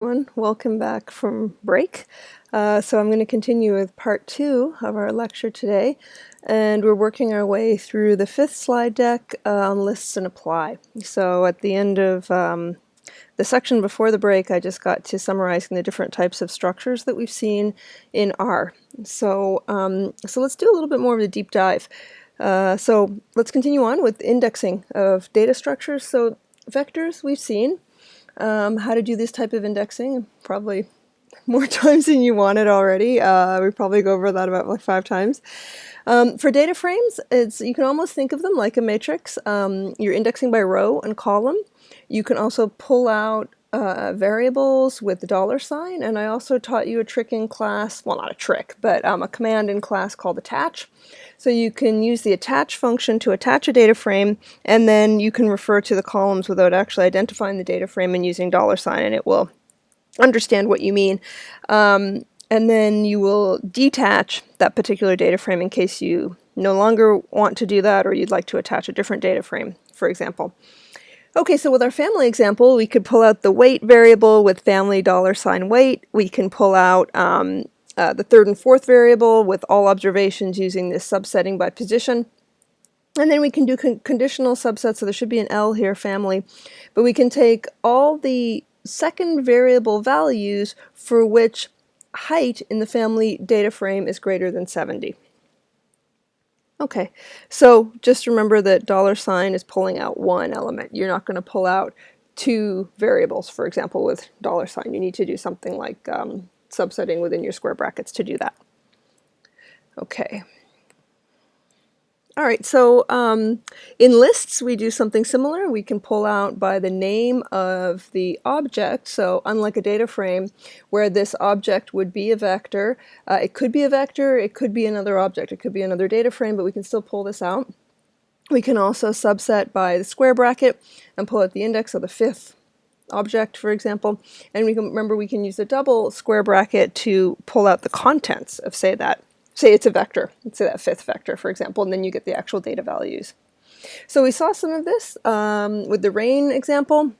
everyone. Welcome back from break. So I'm going to continue with part 2 of our lecture today, and we're working our way through the 5th slide deck on lists and apply. So at the end of the section before the break, I just got to summarizing the different types of structures that we've seen in R. So let's do a little bit more of a deep dive. So let's continue on with indexing of data structures. So vectors we've seen. How to do this type of indexing, probably more times than you wanted already. We probably go over that about like 5 times. For data frames, you can almost think of them like a matrix. You're indexing by row and column. You can also pull out variables with the $sign, and I also taught you a trick in class, well, not a trick, but a command in class called attach. So you can use the attach function to attach a data frame, and then you can refer to the columns without actually identifying the data frame and using $sign, and it will understand what you mean. And then you will detach that particular data frame in case you no longer want to do that, or you'd like to attach a different data frame, for example. Okay, so with our family example, we could pull out the weight variable with family $sign weight. We can pull out the third and fourth variable with all observations using this subsetting by position. And then we can do conditional subsets, so there should be an L here, family. But we can take all the second variable values for which height in the family data frame is greater than 70. Okay, so just remember that $sign is pulling out one element. You're not going to pull out 2 variables, for example, with $sign. You need to do something like subsetting within your square brackets to do that. Okay. All right, so in lists we do something similar. We can pull out by the name of the object. So unlike a data frame where this object would be a vector, it could be a vector, it could be another object, it could be another data frame, but we can still pull this out. We can also subset by the square bracket and pull out the index of the 5th object, for example. And we can remember we can use the double square bracket to pull out the contents of, say it's a vector, let's say that 5th vector, for example, and then you get the actual data values. So we saw some of this with the rain example.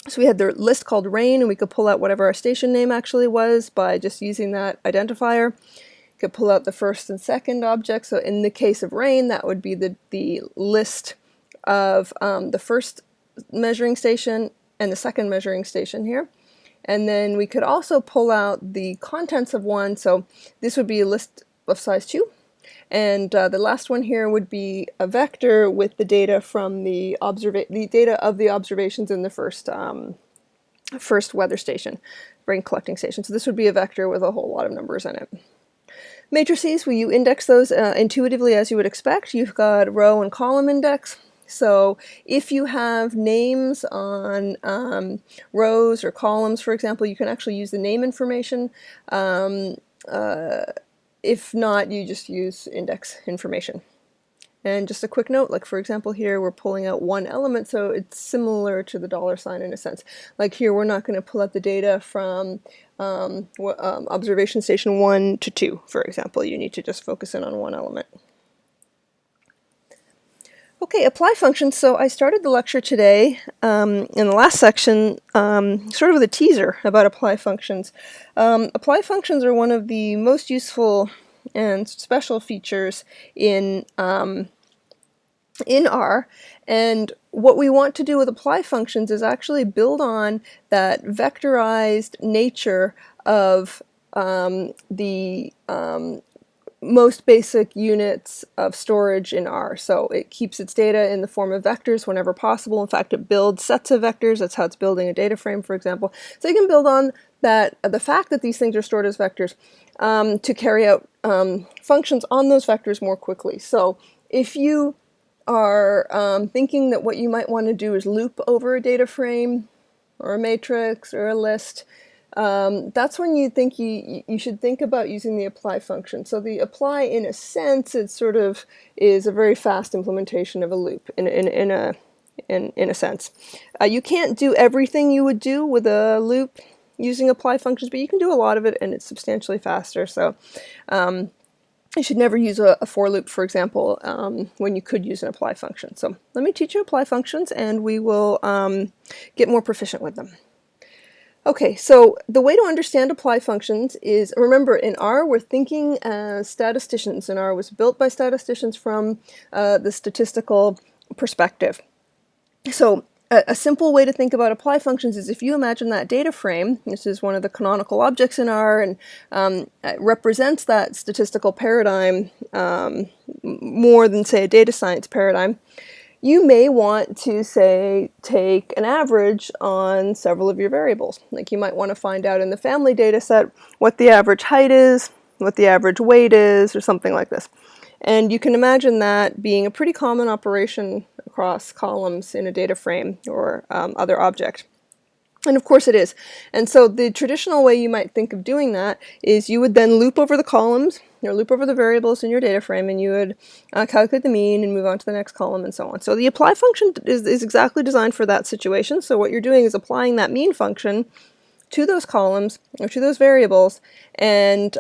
So we had the list called rain, and we could pull out whatever our station name actually was by just using that identifier. You could pull out the first and second object. So in the case of rain, that would be the list of the first measuring station and the second measuring station here. And then we could also pull out the contents of one. So this would be a list of size 2, and the last one here would be a vector with the data from the data of the observations in the first weather station, rain collecting station. So this would be a vector with a whole lot of numbers in it. Matrices, you index those intuitively as you would expect. You've got row and column index. So if you have names on rows or columns, for example, you can actually use the name information. If not, you just use index information. And just a quick note, like for example here, we're pulling out one element, so it's similar to the $sign in a sense. Like here, we're not going to pull out the data from observation station 1 to 2, for example. You need to just focus in on one element. Okay, apply functions. So I started the lecture today in the last section sort of with a teaser about apply functions. Apply functions are one of the most useful and special features in R. And what we want to do with apply functions is actually build on that vectorized nature of the most basic units of storage in R. So it keeps its data in the form of vectors whenever possible. In fact, it builds sets of vectors. That's how it's building a data frame, for example. So you can build on that, the fact that these things are stored as vectors to carry out functions on those vectors more quickly. So if you are thinking that what you might want to do is loop over a data frame or a matrix or a list, that's when you think you should think about using the apply function. So the apply, in a sense, it sort of is a very fast implementation of a loop in a sense. You can't do everything you would do with a loop using apply functions, but you can do a lot of it, and it's substantially faster. So you should never use a for loop, for example, when you could use an apply function. So let me teach you apply functions, and we will get more proficient with them. Okay, so the way to understand apply functions is, remember, in R we're thinking as statisticians, and R was built by statisticians from the statistical perspective. So a simple way to think about apply functions is if you imagine that data frame. This is one of the canonical objects in R, and it represents that statistical paradigm more than, say, a data science paradigm. You may want to, say, take an average on several of your variables. Like you might want to find out in the family data set what the average height is, what the average weight is, or something like this. And you can imagine that being a pretty common operation across columns in a data frame or other object. And of course it is. And so the traditional way you might think of doing that is you would then loop over the columns, or loop over the variables in your data frame, and you would calculate the mean and move on to the next column and so on. So the apply function is exactly designed for that situation. So what you're doing is applying that mean function to those columns or to those variables, and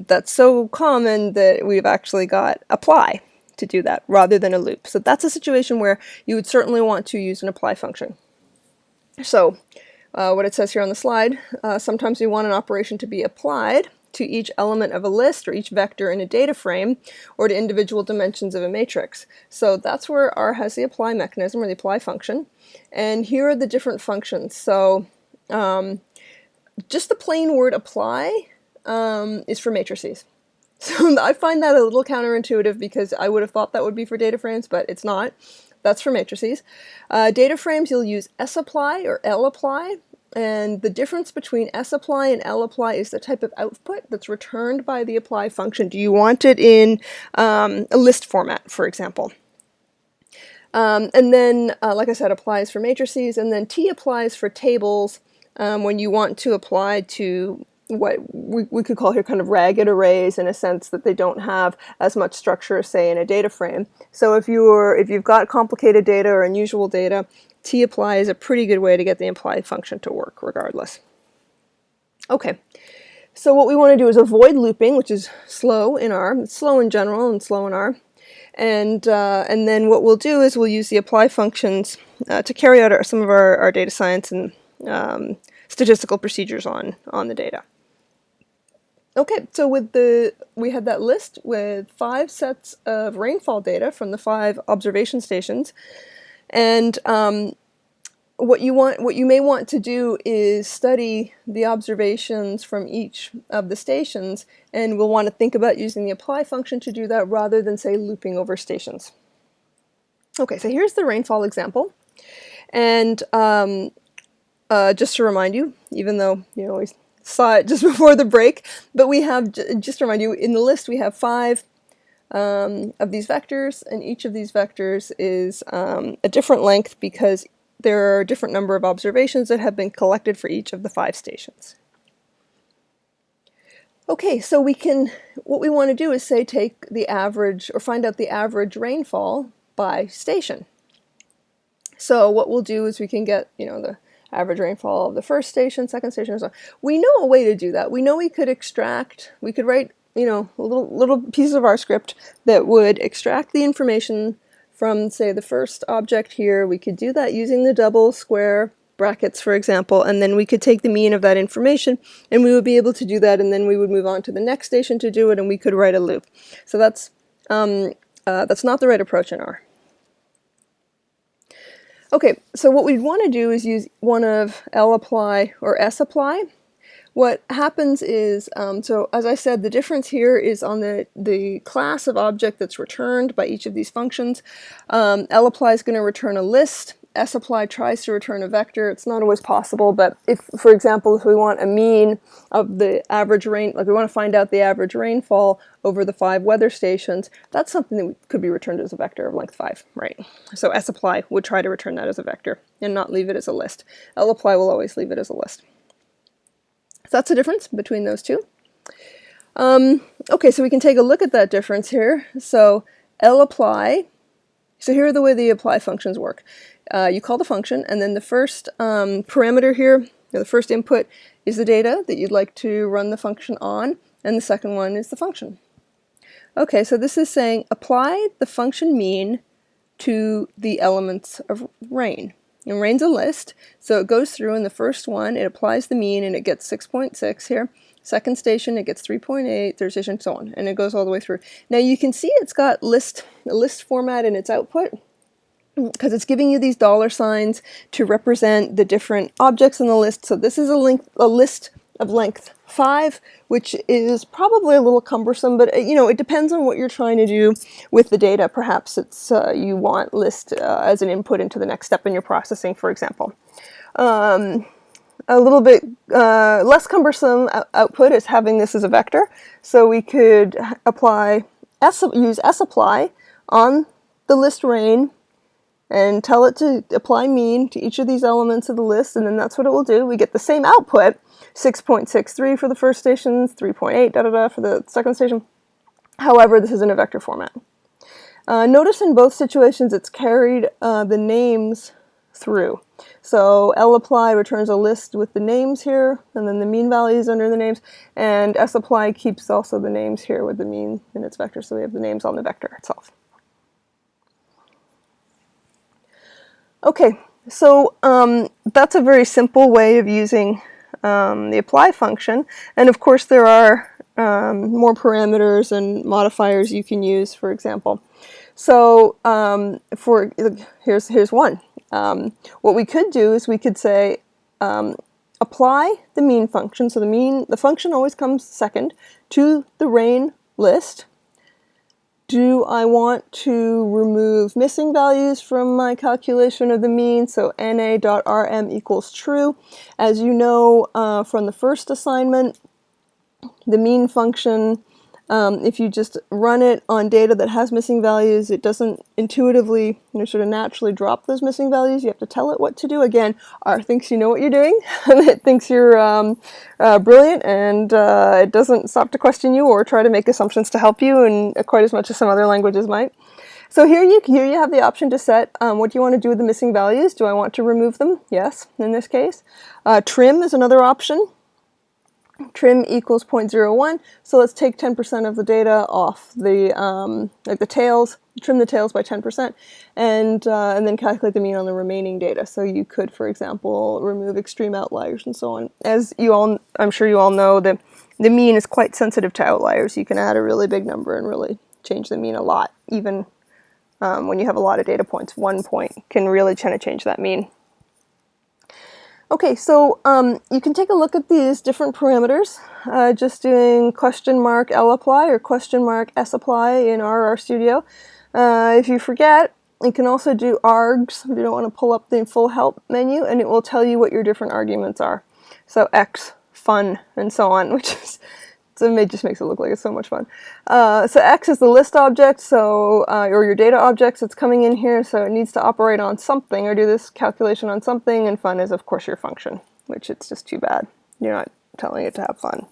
that's so common that we've actually got apply to do that rather than a loop. So that's a situation where you would certainly want to use an apply function. So what it says here on the slide, sometimes we want an operation to be applied to each element of a list or each vector in a data frame or to individual dimensions of a matrix. So that's where R has the apply mechanism or the apply function. And here are the different functions. So just the plain word apply is for matrices. So I find that a little counterintuitive because I would have thought that would be for data frames, but it's not. That's for matrices. Data frames, you'll use sapply or lapply, and the difference between sapply and lapply is the type of output that's returned by the apply function. Do you want it in a list format, for example? And then, like I said, applies for matrices, and then T applies for tables when you want to apply to what we could call here kind of ragged arrays, in a sense that they don't have as much structure as, say, in a data frame. So if you've got complicated data or unusual data, T apply is a pretty good way to get the apply function to work regardless. Okay, so what we want to do is avoid looping, which is slow in R. It's slow in general and slow in R. And then what we'll do is we'll use the apply functions to carry out some of our data science and statistical procedures on the data. Okay, so we had that list with 5 sets of rainfall data from the 5 observation stations, and what you may want to do is study the observations from each of the stations, and we'll want to think about using the apply function to do that rather than, say, looping over stations. Okay, so here's the rainfall example, and just to remind you, even though you always saw it just before the break, but we have, just to remind you, in the list we have 5 of these vectors, and each of these vectors is a different length because there are a different number of observations that have been collected for each of the 5 stations. Okay, so what we want to do is, say, take the average, or find out the average rainfall by station. So what we'll do is we can get, the average rainfall of the first station, second station, and so on. We know a way to do that. We know we could write, little pieces of our script that would extract the information from, say, the first object here. We could do that using the double square brackets, for example, and then we could take the mean of that information, and we would be able to do that, and then we would move on to the next station to do it, and we could write a loop. So that's not the right approach in R. Okay, so what we'd want to do is use one of lapply or sapply. What happens is, so as I said, the difference here is on the class of object that's returned by each of these functions. Lapply is going to return a list. Sapply tries to return a vector. It's not always possible, but if, for example, if we want a mean of the average rain, like we want to find out the average rainfall over the 5 weather stations, that's something that could be returned as a vector of length 5, right? So sapply would try to return that as a vector and not leave it as a list. Lapply will always leave it as a list. So that's the difference between those two. Okay, so we can take a look at that difference here. So lapply, so here are the way the apply functions work. You call the function, and then the first parameter here, the first input, is the data that you'd like to run the function on, and the second one is the function. Okay, so this is saying apply the function mean to the elements of rain. And rain's a list, so it goes through, and the first one, it applies the mean, and it gets 6.6 here. Second station, it gets 3.8, third station, so on, and it goes all the way through. Now you can see it's got a list format in its output, because it's giving you these dollar signs to represent the different objects in the list. So this is a list of length 5, which is probably a little cumbersome, but it depends on what you're trying to do with the data. Perhaps it's you want list as an input into the next step in your processing, for example. A little bit less cumbersome output is having this as a vector. So we could use sapply on the list rain and tell it to apply mean to each of these elements of the list, and then that's what it will do. We get the same output, 6.63 for the first station, 3.8 for the second station. However, this is in a vector format. Notice in both situations it's carried the names through. So lapply returns a list with the names here, and then the mean values under the names, and sapply keeps also the names here with the mean in its vector, so we have the names on the vector itself. Okay, so that's a very simple way of using the apply function, and of course there are more parameters and modifiers you can use, for example. So here's one. What we could do is we could say apply the mean function. So the function always comes second to the rain list. Do I want to remove missing values from my calculation of the mean? So na.rm equals true. As you know from the first assignment, the mean function, if you just run it on data that has missing values, it doesn't intuitively, sort of naturally drop those missing values. You have to tell it what to do. Again, R thinks you know what you're doing. It thinks you're brilliant, and it doesn't stop to question you or try to make assumptions to help you, and quite as much as some other languages might. So here you have the option to set what do you want to do with the missing values. Do I want to remove them? Yes, in this case. Trim is another option. Trim equals 0.01, so let's take 10% of the data off the the tails, trim the tails by 10%, and then calculate the mean on the remaining data. So you could, for example, remove extreme outliers and so on. As I'm sure you all know, the mean is quite sensitive to outliers. You can add a really big number and really change the mean a lot, even when you have a lot of data points. 1 point can really kind of change that mean. Okay, so you can take a look at these different parameters, just doing $lapply or $sapply in RStudio. If you forget, you can also do args if you don't want to pull up the full help menu, and it will tell you what your different arguments are. So x, fun, and so on, which is, so it just makes it look like it's so much fun. So x is the list object, so or your data objects that's coming in here, so it needs to operate on something or do this calculation on something, and fun is of course your function, which it's just too bad you're not telling it to have fun.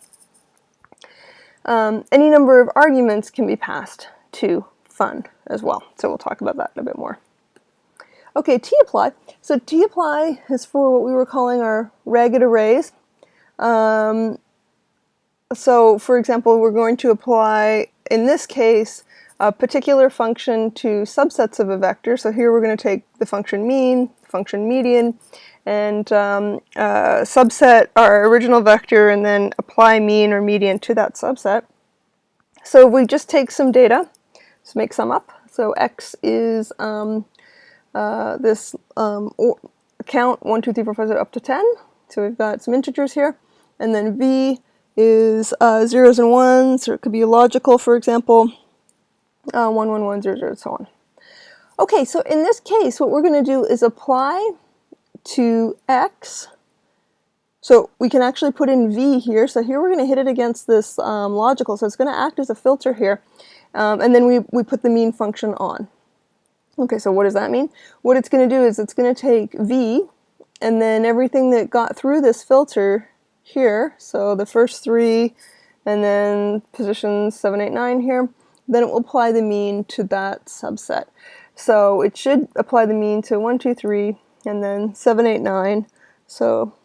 Any number of arguments can be passed to fun as well, so we'll talk about that a bit more. Okay, tapply. So tapply is for what we were calling our ragged arrays. So, for example, we're going to apply, in this case, a particular function to subsets of a vector. So here we're going to take the function mean, function median, and subset our original vector and then apply mean or median to that subset. So we just take some data, let's make some up. So x is this count 1, 2, 3, 4, 5, 6, up to 10. So we've got some integers here, and then v is zeros and ones, or it could be logical, for example, 1, 1, 1, 0, 0, and so on. Okay, so in this case, what we're going to do is apply to x. So we can actually put in v here. So here we're going to hit it against this logical, so it's going to act as a filter here. And then we put the mean function on. Okay, so what does that mean? What it's going to do is it's going to take v, and then everything that got through this filter here, so the first 3, and then positions 7, 8, 9 here, then it will apply the mean to that subset. So it should apply the mean to 1, 2, 3, and then 7, 8, 9. So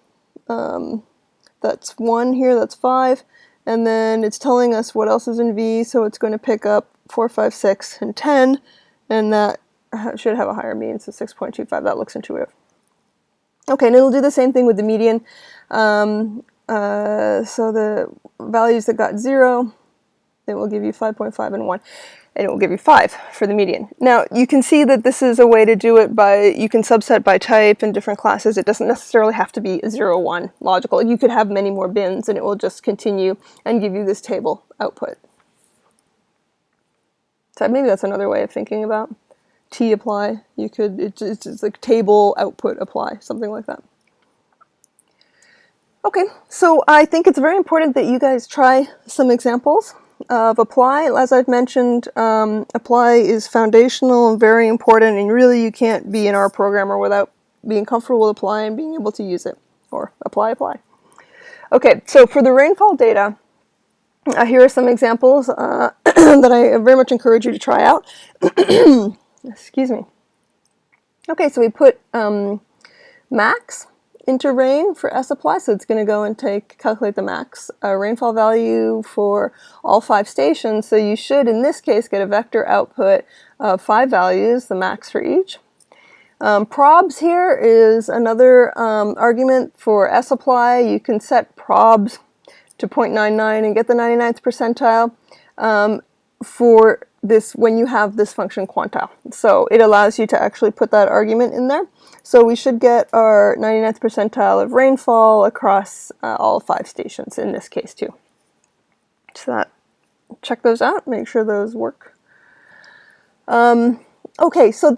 that's 1 here, that's 5, and then it's telling us what else is in V, so it's going to pick up 4, 5, 6, and 10, and that should have a higher mean, so 6.25, that looks intuitive. Okay, and it'll do the same thing with the median. So the values that got 0, it will give you 5.5 and 1, and it will give you 5 for the median. Now, you can see that this is a way to do it by, you can subset by type in different classes. It doesn't necessarily have to be 0, 1 logical. You could have many more bins, and it will just continue and give you this table output. So maybe that's another way of thinking about t-apply. You could, it's like table output apply, something like that. Okay, so I think it's very important that you guys try some examples of apply. As I've mentioned, apply is foundational and very important, and really you can't be an R programmer without being comfortable with apply and being able to use it, or apply. Okay, so for the rainfall data, here are some examples that I very much encourage you to try out. Excuse me. Okay, so we put max into rain for sapply, so it's going to go and calculate the max rainfall value for all 5 stations. So you should, in this case, get a vector output of 5 values, the max for each. Probs here is another argument for sapply. You can set probs to 0.99 and get the 99th percentile for this when you have this function quantile. So it allows you to actually put that argument in there. So we should get our 99th percentile of rainfall across all 5 stations in this case too. So check those out, make sure those work. Okay, so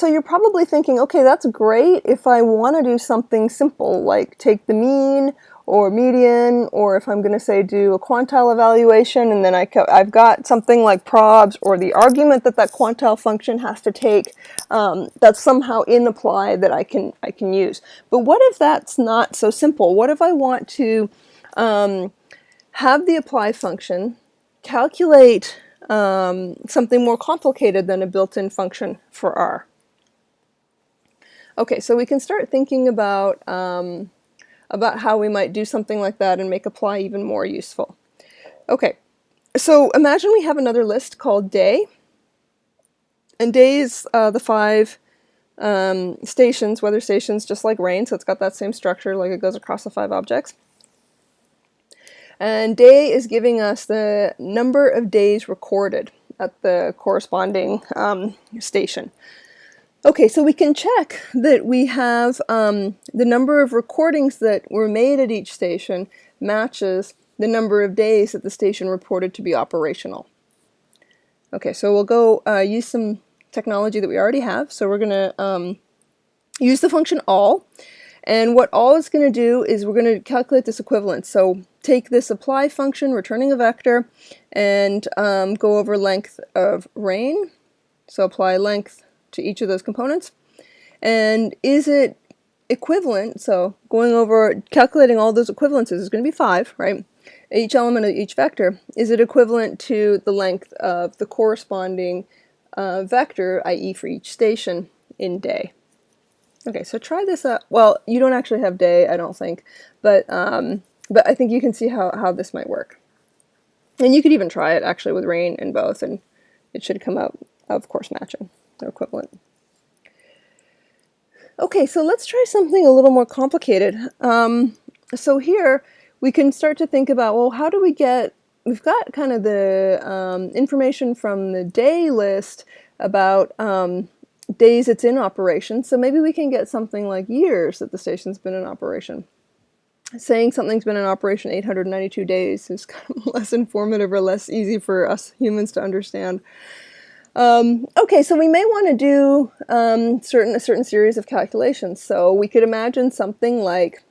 you're probably thinking, okay, that's great if I want to do something simple like take the mean or median, or if I'm going to say do a quantile evaluation, and then I've got something like probs or the argument that quantile function has to take that's somehow in apply that I can use. But what if that's not so simple? What if I want to have the apply function calculate something more complicated than a built-in function for R? Okay, so we can start thinking about how we might do something like that and make apply even more useful. Okay, so imagine we have another list called day, and day is the 5 stations, weather stations, just like rain, so it's got that same structure, like it goes across the 5 objects. And day is giving us the number of days recorded at the corresponding station. Okay, so we can check that we have the number of recordings that were made at each station matches the number of days that the station reported to be operational. Okay, so we'll go use some technology that we already have. So we're going to use the function all. And what all is going to do is we're going to calculate this equivalence. So take this apply function, returning a vector, and go over length of rain. So apply length to each of those components. And is it equivalent? So going over, calculating all those equivalences is going to be 5, right? Each element of each vector. Is it equivalent to the length of the corresponding vector, i.e. for each station in day? Okay, so try this out. Well, you don't actually have day, I don't think, but I think you can see how this might work. And you could even try it actually with rain and both, and it should come out, of course, matching or equivalent. Okay, so let's try something a little more complicated. So here we can start to think about, well, how do we get, we've got kind of the information from the day list about days it's in operation, so maybe we can get something like years that the station's been in operation. Saying something's been in operation 892 days is kind of less informative or less easy for us humans to understand. Okay, so we may want to do a certain series of calculations. So we could imagine something like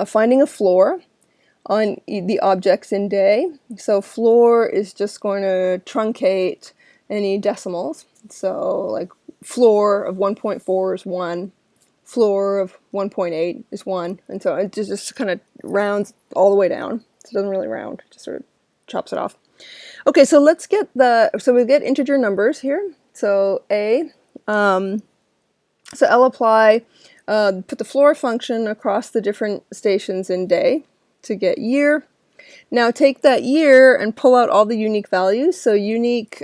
finding a floor on the objects in day. So floor is just going to truncate any decimals. So like floor of 1.4 is 1, floor of 1.8 is 1, and so it just kind of rounds all the way down. So it doesn't really round, just sort of chops it off. Okay, so let's get we get integer numbers here. So so I'll apply, put the floor function across the different stations in day to get year. Now take that year and pull out all the unique values. So unique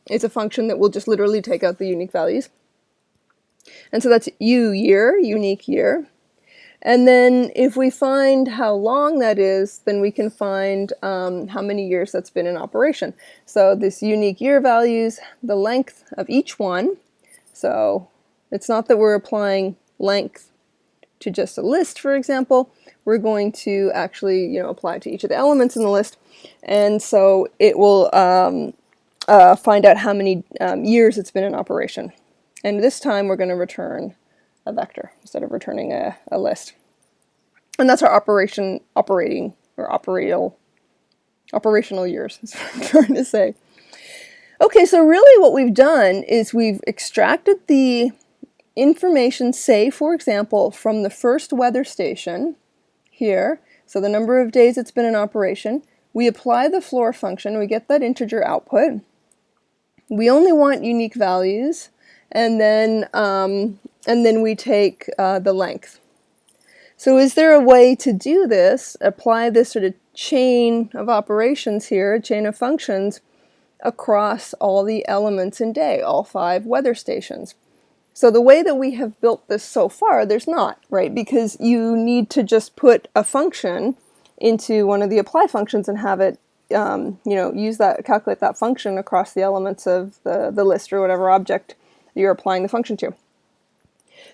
is a function that will just literally take out the unique values. And so that's U year, unique year. And then if we find how long that is, then we can find how many years that's been in operation. So this unique year values the length of each one. So it's not that we're applying length to just a list, for example. We're going to actually, apply to each of the elements in the list. And so it will find out how many years it's been in operation. And this time we're going to return a vector instead of returning a list. And that's our operational years, is what I'm trying to say. Okay, so really what we've done is we've extracted the information, say, for example, from the first weather station here, so the number of days it's been in operation. We apply the floor function, we get that integer output. We only want unique values, and then we take the length. So is there a way to do this, apply this sort of chain of operations here, a chain of functions, across all the elements in day, all 5 weather stations? So the way that we have built this so far, there's not, right? Because you need to just put a function into one of the apply functions and have it, calculate that function across the elements of the list or whatever object you're applying the function to.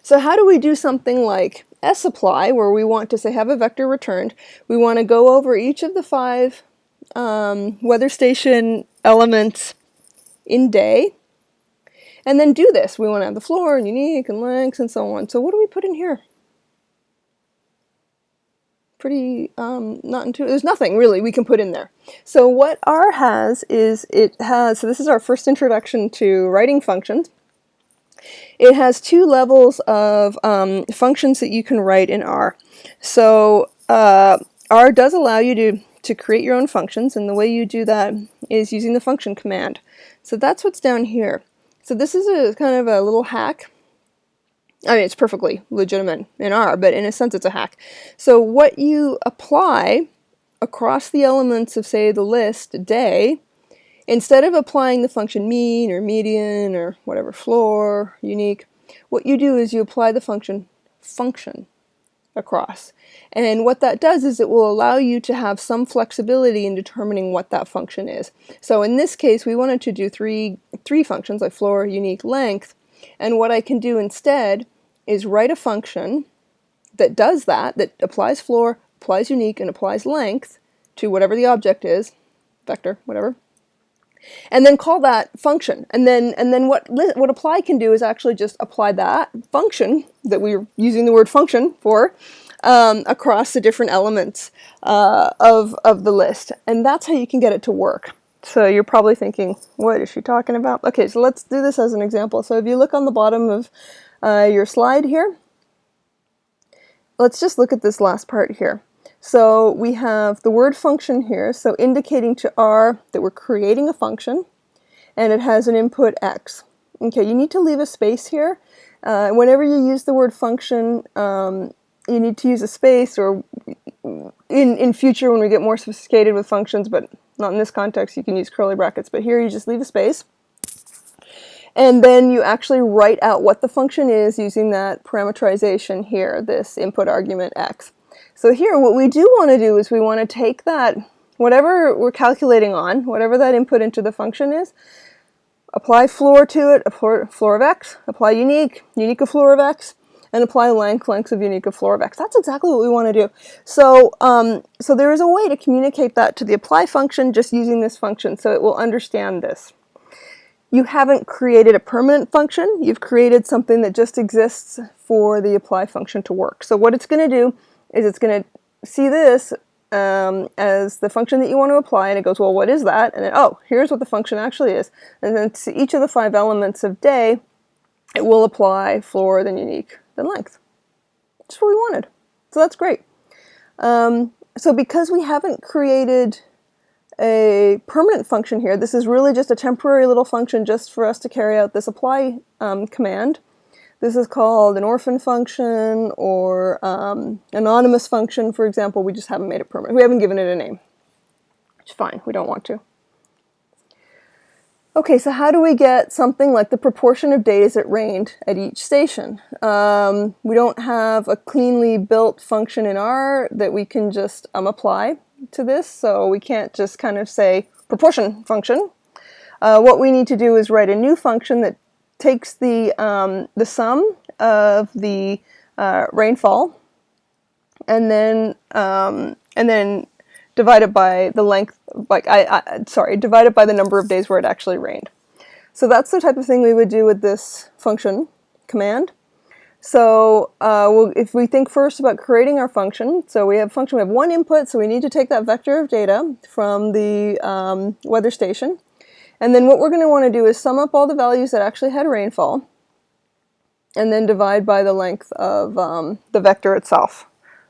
So how do we do something like sapply, where we want to say have a vector returned? We want to go over each of the 5 weather station elements in day, and then do this. We want to have the floor and unique and lengths and so on. So what do we put in here? Pretty not intuitive. There's nothing really we can put in there. So what R has is so this is our first introduction to writing functions. It has 2 levels of functions that you can write in R. So R does allow you to create your own functions, and the way you do that is using the function command. So that's what's down here. So this is a kind of a little hack. I mean, it's perfectly legitimate in R, but in a sense it's a hack. So what you apply across the elements of, say, the list day, instead of applying the function mean or median or whatever, floor, unique, what you do is you apply the function across. And what that does is it will allow you to have some flexibility in determining what that function is. So in this case, we wanted to do three functions, like floor, unique, length. And what I can do instead is write a function that does that applies floor, applies unique, and applies length to whatever the object is, vector, whatever, and then call that function. And then what apply can do is actually just apply that function that we're using the word function for across the different elements of the list. And that's how you can get it to work. So you're probably thinking, what is she talking about? Okay, so let's do this as an example. So if you look on the bottom of your slide here, let's just look at this last part here. So we have the word function here, so indicating to R that we're creating a function, and it has an input x. Okay, you need to leave a space here. Whenever you use the word function, you need to use a space, or in future when we get more sophisticated with functions, but not in this context, you can use curly brackets, but here you just leave a space. And then you actually write out what the function is using that parameterization here, this input argument x. So here what we do want to do is we want to take that, whatever we're calculating on, whatever that input into the function is, apply floor to it, floor of x, apply unique of floor of x, and apply length of unique of floor of x. That's exactly what we want to do. So, so there is a way to communicate that to the apply function just using this function, so it will understand this. You haven't created a permanent function, you've created something that just exists for the apply function to work. So what it's going to do is it's going to see this as the function that you want to apply, and it goes, well, what is that? And then, oh, here's what the function actually is. And then to each of the 5 elements of day, it will apply floor, then unique, then length. That's what we wanted. So that's great. So because we haven't created a permanent function here, this is really just a temporary little function just for us to carry out this apply command. This is called an orphan function or anonymous function, for example. We just haven't made it permanent. We haven't given it a name. It's fine. We don't want to. Okay, so how do we get something like the proportion of days it rained at each station? We don't have a cleanly built function in R that we can just apply to this, so we can't just kind of say proportion function. What we need to do is write a new function that takes the sum of the rainfall and then divide it by the length, divide it by the number of days where it actually rained. So that's the type of thing we would do with this function command. So if we think first about creating our function, so we have a function, we have one input, so we need to take that vector of data from the weather station. And then what we're going to want to do is sum up all the values that actually had rainfall, and then divide by the length of the vector itself.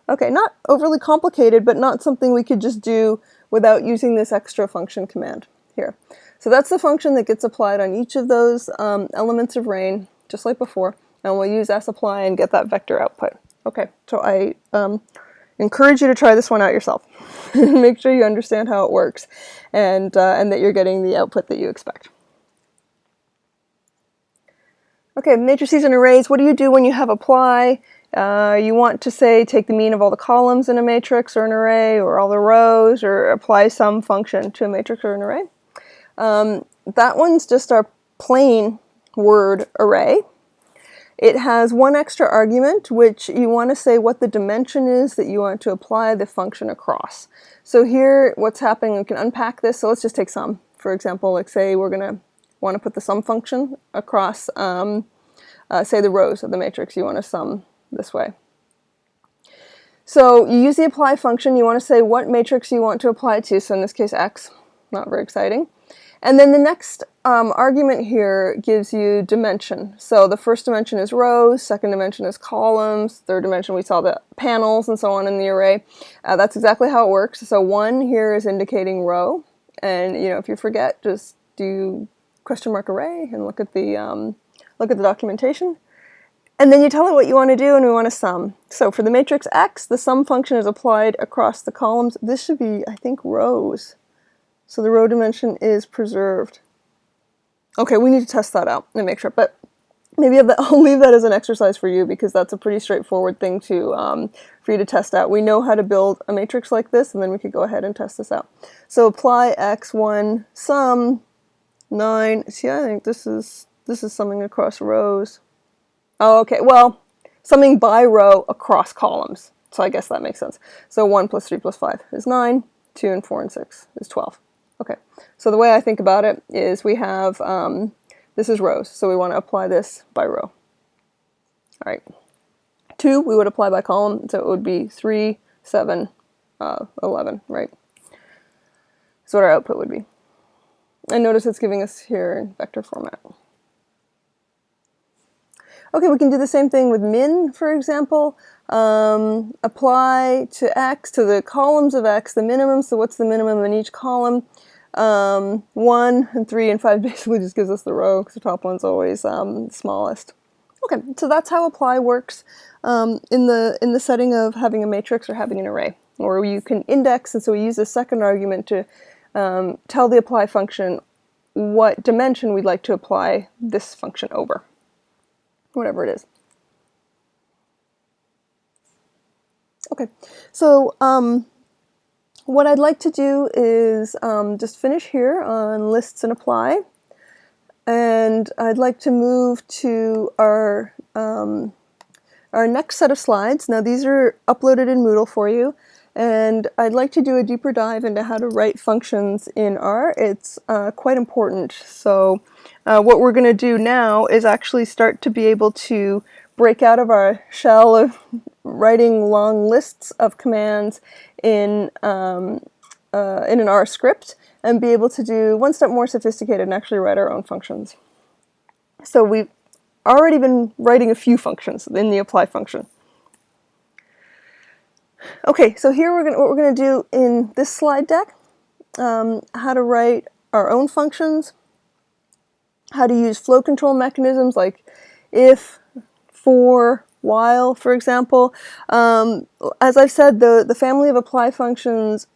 Okay, not overly complicated, but not something we could just do without using this extra function command here. So that's the function that gets applied on each of those elements of rain, just like before, and we'll use sapply and get that vector output. Okay, so I encourage you to try this one out yourself. Make sure you understand how it works, and that you're getting the output that you expect. Okay, matrices and arrays. What do you do when you have apply? You want to say take the mean of all the columns in a matrix or an array, or all the rows, or apply some function to a matrix or an array. That one's just our plain word array. It has one extra argument, which you want to say what the dimension is that you want to apply the function across. So here, what's happening, we can unpack this. So let's just take sum. For example, like say we're going to want to put the sum function across, say the rows of the matrix. You want to sum this way. So you use the apply function. You want to say what matrix you want to apply it to. So in this case, X. Not very exciting. And then the next argument here gives you dimension. So the first dimension is rows, second dimension is columns, third dimension we saw the panels and so on in the array. That's exactly how it works. So 1 here is indicating row, and if you forget, just do question mark array and look at the documentation. And then you tell it what you want to do, and we want to sum. So for the matrix X, the sum function is applied across the columns. This should be, I think, rows. So the row dimension is preserved. Okay, we need to test that out and make sure, but maybe I'll leave that as an exercise for you, because that's a pretty straightforward thing for you to test out. We know how to build a matrix like this, and then we could go ahead and test this out. So apply x1 sum 9. See, I think this is summing across rows. Oh, okay, well, summing by row across columns. So I guess that makes sense. So 1 plus 3 plus 5 is 9, 2 and 4 and 6 is 12. Okay, so the way I think about it is we have, this is rows, so we want to apply this by row. All right, 2 we would apply by column, so it would be 3, 7, 11, right? That's what our output would be. And notice it's giving us here in vector format. Okay, we can do the same thing with min, for example. Apply to x, to the columns of x, the minimum. So what's the minimum in each column? 1 and 3 and 5 basically just gives us the row, because the top one's always smallest. Okay, so that's how apply works in the setting of having a matrix or having an array. Or you can index, and so we use the second argument to tell the apply function what dimension we'd like to apply this function over, whatever it is. Okay, so what I'd like to do is just finish here on lists and apply, and I'd like to move to our next set of slides. Now these are uploaded in Moodle for you, and I'd like to do a deeper dive into how to write functions in R. It's quite important. So what we're going to do now is actually start to be able to break out of our shell of writing long lists of commands in an R script, and be able to do one step more sophisticated and actually write our own functions. So we've already been writing a few functions in the apply function. Okay, so here what we're going to do in this slide deck, how to write our own functions, how to use flow control mechanisms like if, for, while, for example. As I've said, the family of apply functions,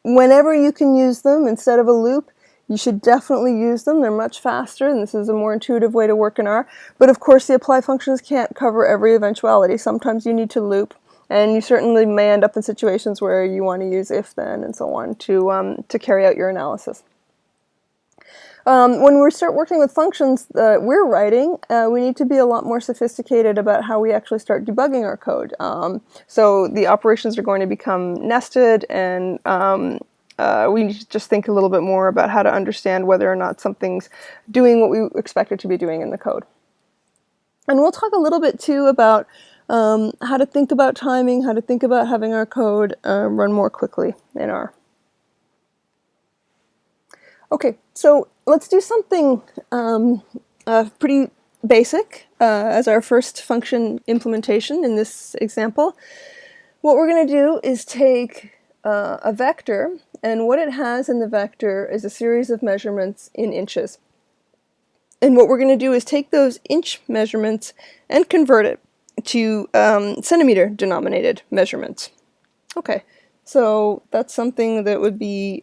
whenever you can use them instead of a loop, You should definitely use them. They're much faster, and this is a more intuitive way to work in R. But of course, the apply functions can't cover every eventuality. Sometimes you need to loop, and you certainly may end up in situations where you want to use if, then, and so on to carry out your analysis. When we start working with functions that we're writing, we need to be a lot more sophisticated about how we actually start debugging our code. So the operations are going to become nested, and we need to just think a little bit more about how to understand whether or not something's doing what we expect it to be doing in the code. And we'll talk a little bit too about how to think about timing, how to think about having our code run more quickly in R. Okay, so let's do something pretty basic as our first function implementation in this example. What we're going to do is take a vector, and what it has in the vector is a series of measurements in inches. And what we're going to do is take those inch measurements and convert it to centimeter denominated measurements. Okay, so that's something that would be,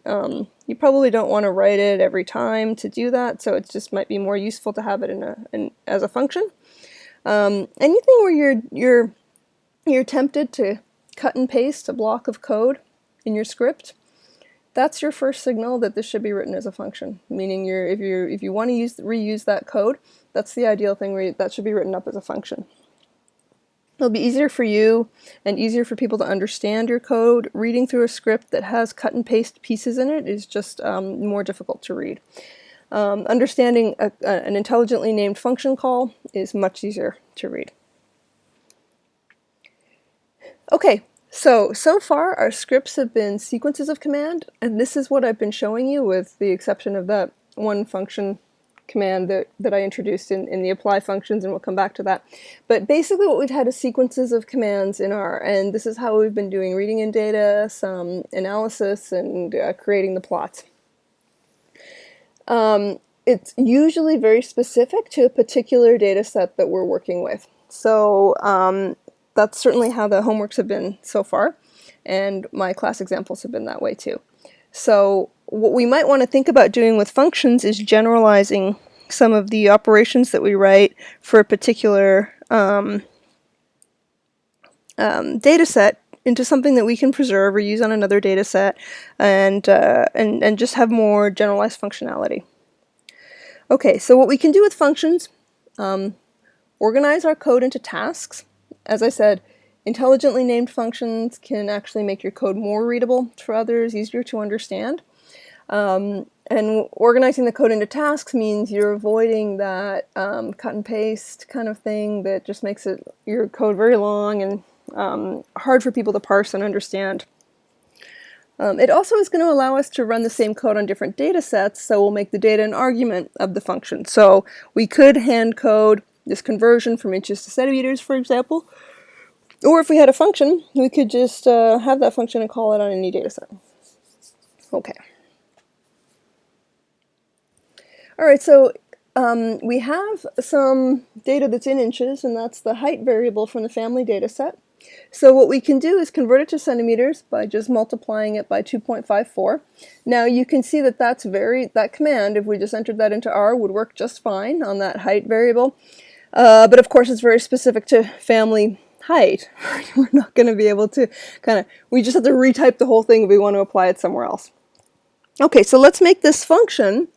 you probably don't want to write it every time to do that, so it just might be more useful to have it as a function. Anything where you're tempted to cut and paste a block of code in your script, that's your first signal that this should be written as a function. Meaning, if you want to reuse that code, that's the ideal thing where that should be written up as a function. It'll be easier for you and easier for people to understand your code. Reading through a script that has cut and paste pieces in it is just more difficult to read. Understanding an intelligently named function call is much easier to read. Okay, so far our scripts have been sequences of command, and this is what I've been showing you with the exception of that one function command that I introduced in the apply functions, and we'll come back to that. But basically what we've had is sequences of commands in R, and this is how we've been doing reading in data, some analysis, and creating the plots. It's usually very specific to a particular data set that we're working with. So that's certainly how the homeworks have been so far, and my class examples have been that way too. So what we might want to think about doing with functions is generalizing some of the operations that we write for a particular data set into something that we can preserve or use on another data set, and just have more generalized functionality. Okay, so what we can do with functions, organize our code into tasks. As I said, intelligently named functions can actually make your code more readable for others, easier to understand. And organizing the code into tasks means you're avoiding that cut and paste kind of thing that just makes your code very long and hard for people to parse and understand. It also is going to allow us to run the same code on different data sets, so we'll make the data an argument of the function. So we could hand code this conversion from inches to centimeters, for example. Or if we had a function, we could just have that function and call it on any data set. Okay. All right, so we have some data that's in inches, and that's the height variable from the family data set. So what we can do is convert it to centimeters by just multiplying it by 2.54. Now you can see that that command, if we just entered that into R, would work just fine on that height variable. But of course it's very specific to family height. We're not going to be able to we just have to retype the whole thing if we want to apply it somewhere else. Okay, so let's make this function.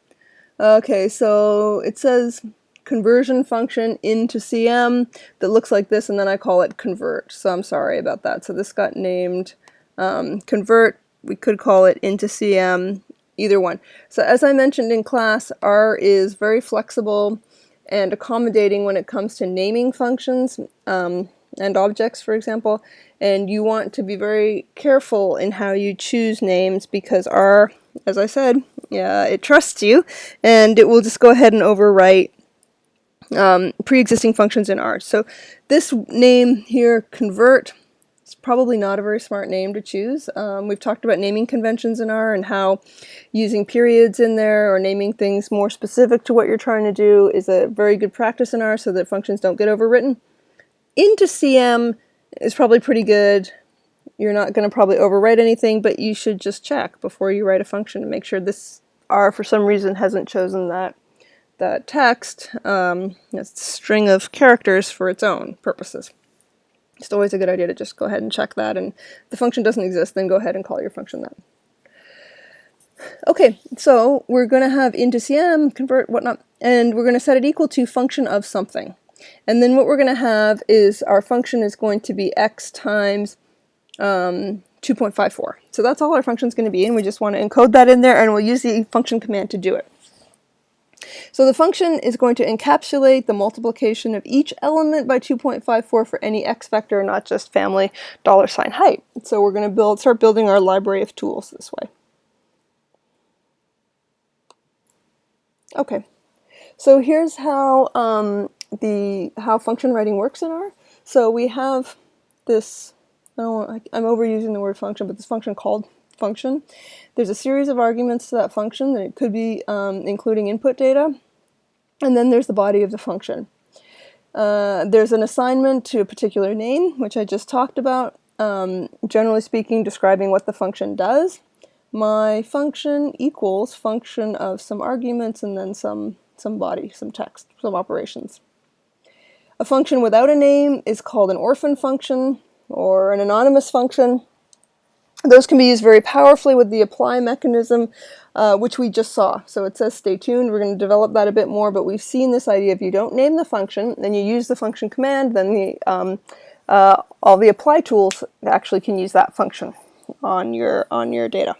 Okay, so it says conversion function into CM that looks like this, and then I call it convert. So I'm sorry about that. So this got named convert. We could call it into CM, either one. So as I mentioned in class, R is very flexible and accommodating when it comes to naming functions and objects, for example. And you want to be very careful in how you choose names, because R, as I said, it trusts you, and it will just go ahead and overwrite pre-existing functions in R. So this name here, convert, is probably not a very smart name to choose. We've talked about naming conventions in R and how using periods in there or naming things more specific to what you're trying to do is a very good practice in R so that functions don't get overwritten. Into CM is probably pretty good. You're not going to probably overwrite anything, but you should just check before you write a function to make sure this R for some reason hasn't chosen that text, it's a string of characters for its own purposes. It's always a good idea to just go ahead and check that, and if the function doesn't exist, then go ahead and call your function that. Okay, so we're going to have into CM, convert, whatnot, and we're going to set it equal to function of something. And then what we're going to have is our function is going to be x times 2.54. So that's all our function is going to be, and we just want to encode that in there, and we'll use the function command to do it. So the function is going to encapsulate the multiplication of each element by 2.54 for any x vector, not just family $height. So we're going to start building our library of tools this way. Okay, so here's how how function writing works in R. So we have this, I'm overusing the word function, but this function called function. There's a series of arguments to that function, and it could be including input data. And then there's the body of the function. There's an assignment to a particular name, which I just talked about, generally speaking, describing what the function does. My function equals function of some arguments and then some body, some text, some operations. A function without a name is called an orphan function or an anonymous function. Those can be used very powerfully with the apply mechanism, which we just saw. So it says stay tuned. We're going to develop that a bit more, but we've seen this idea if you don't name the function, then you use the function command, then all the apply tools actually can use that function on your data.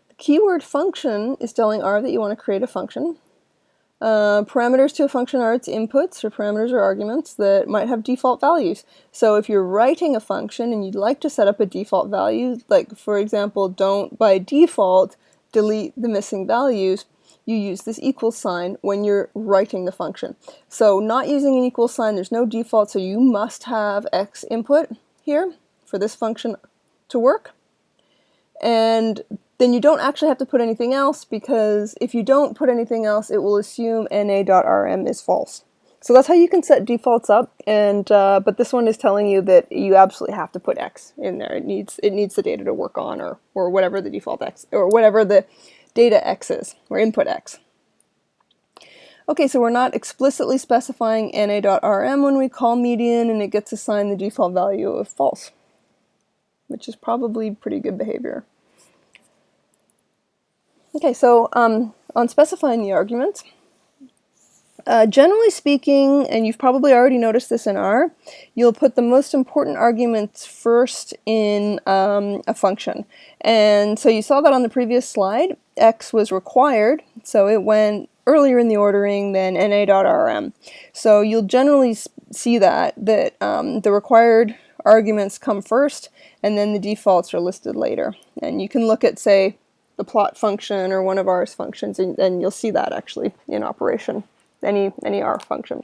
The keyword function is telling R that you want to create a function. Parameters to a function are its inputs, or parameters or arguments that might have default values. So if you're writing a function and you'd like to set up a default value, like for example, don't by default delete the missing values, you use this equal sign when you're writing the function. So not using an equal sign, there's no default, so you must have x input here for this function to work. And then you don't actually have to put anything else, because if you don't put anything else, it will assume na.rm is false. So that's how you can set defaults up, and but this one is telling you that you absolutely have to put x in there. It needs the data to work on, or whatever the default x, or whatever the data x is, or input x. Okay, so we're not explicitly specifying na.rm when we call median, and it gets assigned the default value of false, which is probably pretty good behavior. Okay, so on specifying the arguments, generally speaking, and you've probably already noticed this in R, you'll put the most important arguments first in a function. And so you saw that on the previous slide. X was required, so it went earlier in the ordering than na.rm. So you'll generally see that the required arguments come first, and then the defaults are listed later. And you can look at, say, the plot function or one of R's functions, and you'll see that actually in operation, any R function.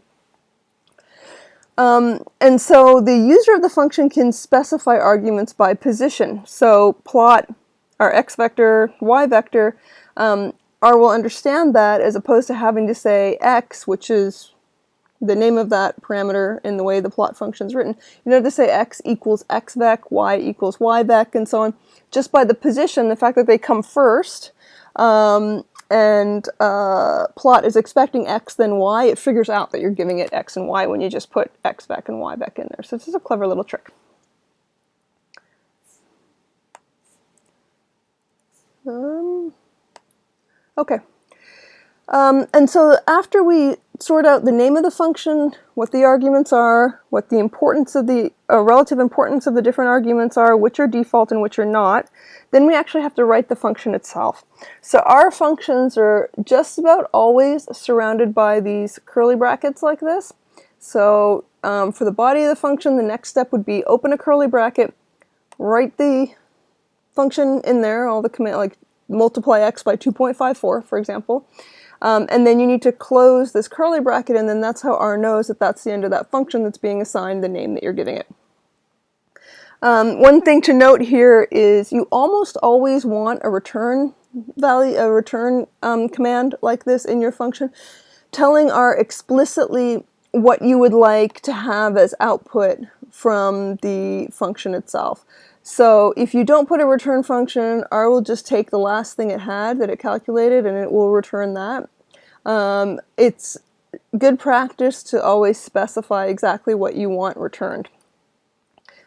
And so the user of the function can specify arguments by position. So plot our x vector, y vector, R will understand that, as opposed to having to say x, which is the name of that parameter in the way the plot function is written. You don't have to say x equals x vec, y equals y vec, and so on. Just by the position, the fact that they come first, and plot is expecting x then y, it figures out that you're giving it x and y when you just put x vec and y vec in there. So this is a clever little trick. Okay. And so after we sort out the name of the function, what the arguments are, what the importance of the relative importance of the different arguments are, which are default and which are not, then we actually have to write the function itself. So our functions are just about always surrounded by these curly brackets like this. So for the body of the function, the next step would be open a curly bracket, write the function in there, all the command, like multiply x by 2.54, for example. And then you need to close this curly bracket, and then that's how R knows that that's the end of that function that's being assigned the name that you're giving it. One thing to note here is you almost always want a return value, a return command like this in your function, telling R explicitly what you would like to have as output from the function itself. So if you don't put a return function, R will just take the last thing it had that it calculated and it will return that. It's good practice to always specify exactly what you want returned.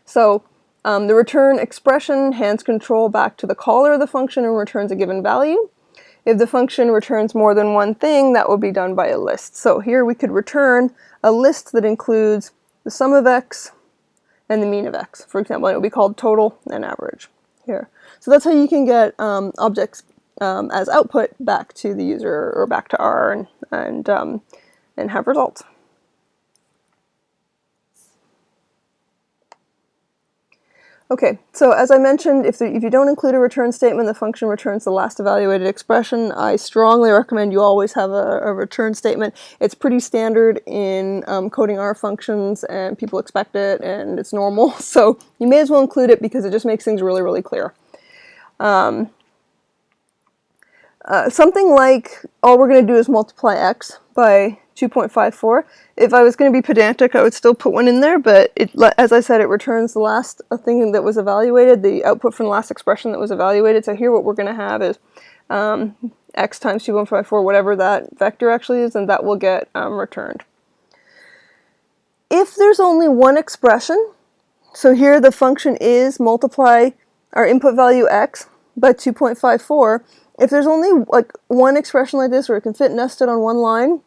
So the return expression hands control back to the caller of the function and returns a given value. If the function returns more than one thing, that will be done by a list. So here we could return a list that includes the sum of x and the mean of x, for example, and it will be called total and average here. So that's how you can get objects as output back to the user or back to R and have results. Okay, so as I mentioned, if you don't include a return statement, the function returns the last evaluated expression. I strongly recommend you always have a return statement. It's pretty standard in coding R functions, and people expect it, and it's normal. So you may as well include it because it just makes things really, really clear. Something like all we're going to do is multiply x by 2.54. If I was going to be pedantic, I would still put one in there, but as I said, it returns the last thing that was evaluated, the output from the last expression that was evaluated. So here what we're going to have is x times 2.54, whatever that vector actually is, and that will get returned. If there's only one expression, so here the function is multiply our input value x by 2.54, if there's only like one expression like this where it can fit nested on one line,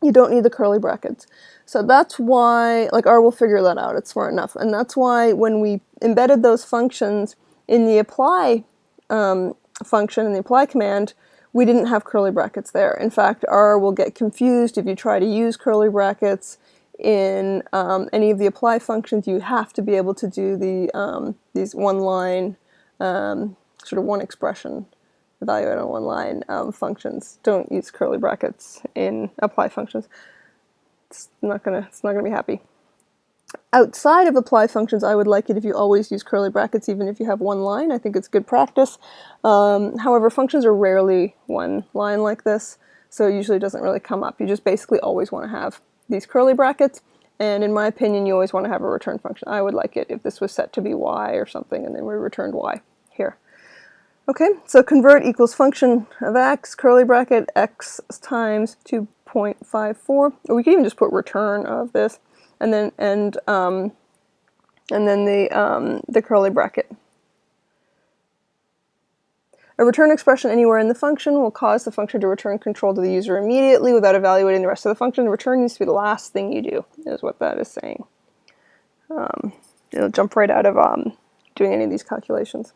you don't need the curly brackets. So that's why, like R will figure that out, it's smart enough. And that's why when we embedded those functions in the apply function, in the apply command, we didn't have curly brackets there. In fact, R will get confused if you try to use curly brackets in any of the apply functions. You have to be able to do the these one line, sort of one expression, evaluate on one line functions. Don't use curly brackets in apply functions. It's not gonna be happy. Outside of apply functions, I would like it if you always use curly brackets, even if you have one line. I think it's good practice. However, functions are rarely one line like this, so it usually doesn't really come up. You just basically always want to have these curly brackets, and in my opinion, you always want to have a return function. I would like it if this was set to be y or something, and then we returned y here. Okay, so convert equals function of x, curly bracket, x times 2.54. Or we can even just put return of this, and then the curly bracket. A return expression anywhere in the function will cause the function to return control to the user immediately without evaluating the rest of the function. The return needs to be the last thing you do, is what that is saying. It'll jump right out of doing any of these calculations.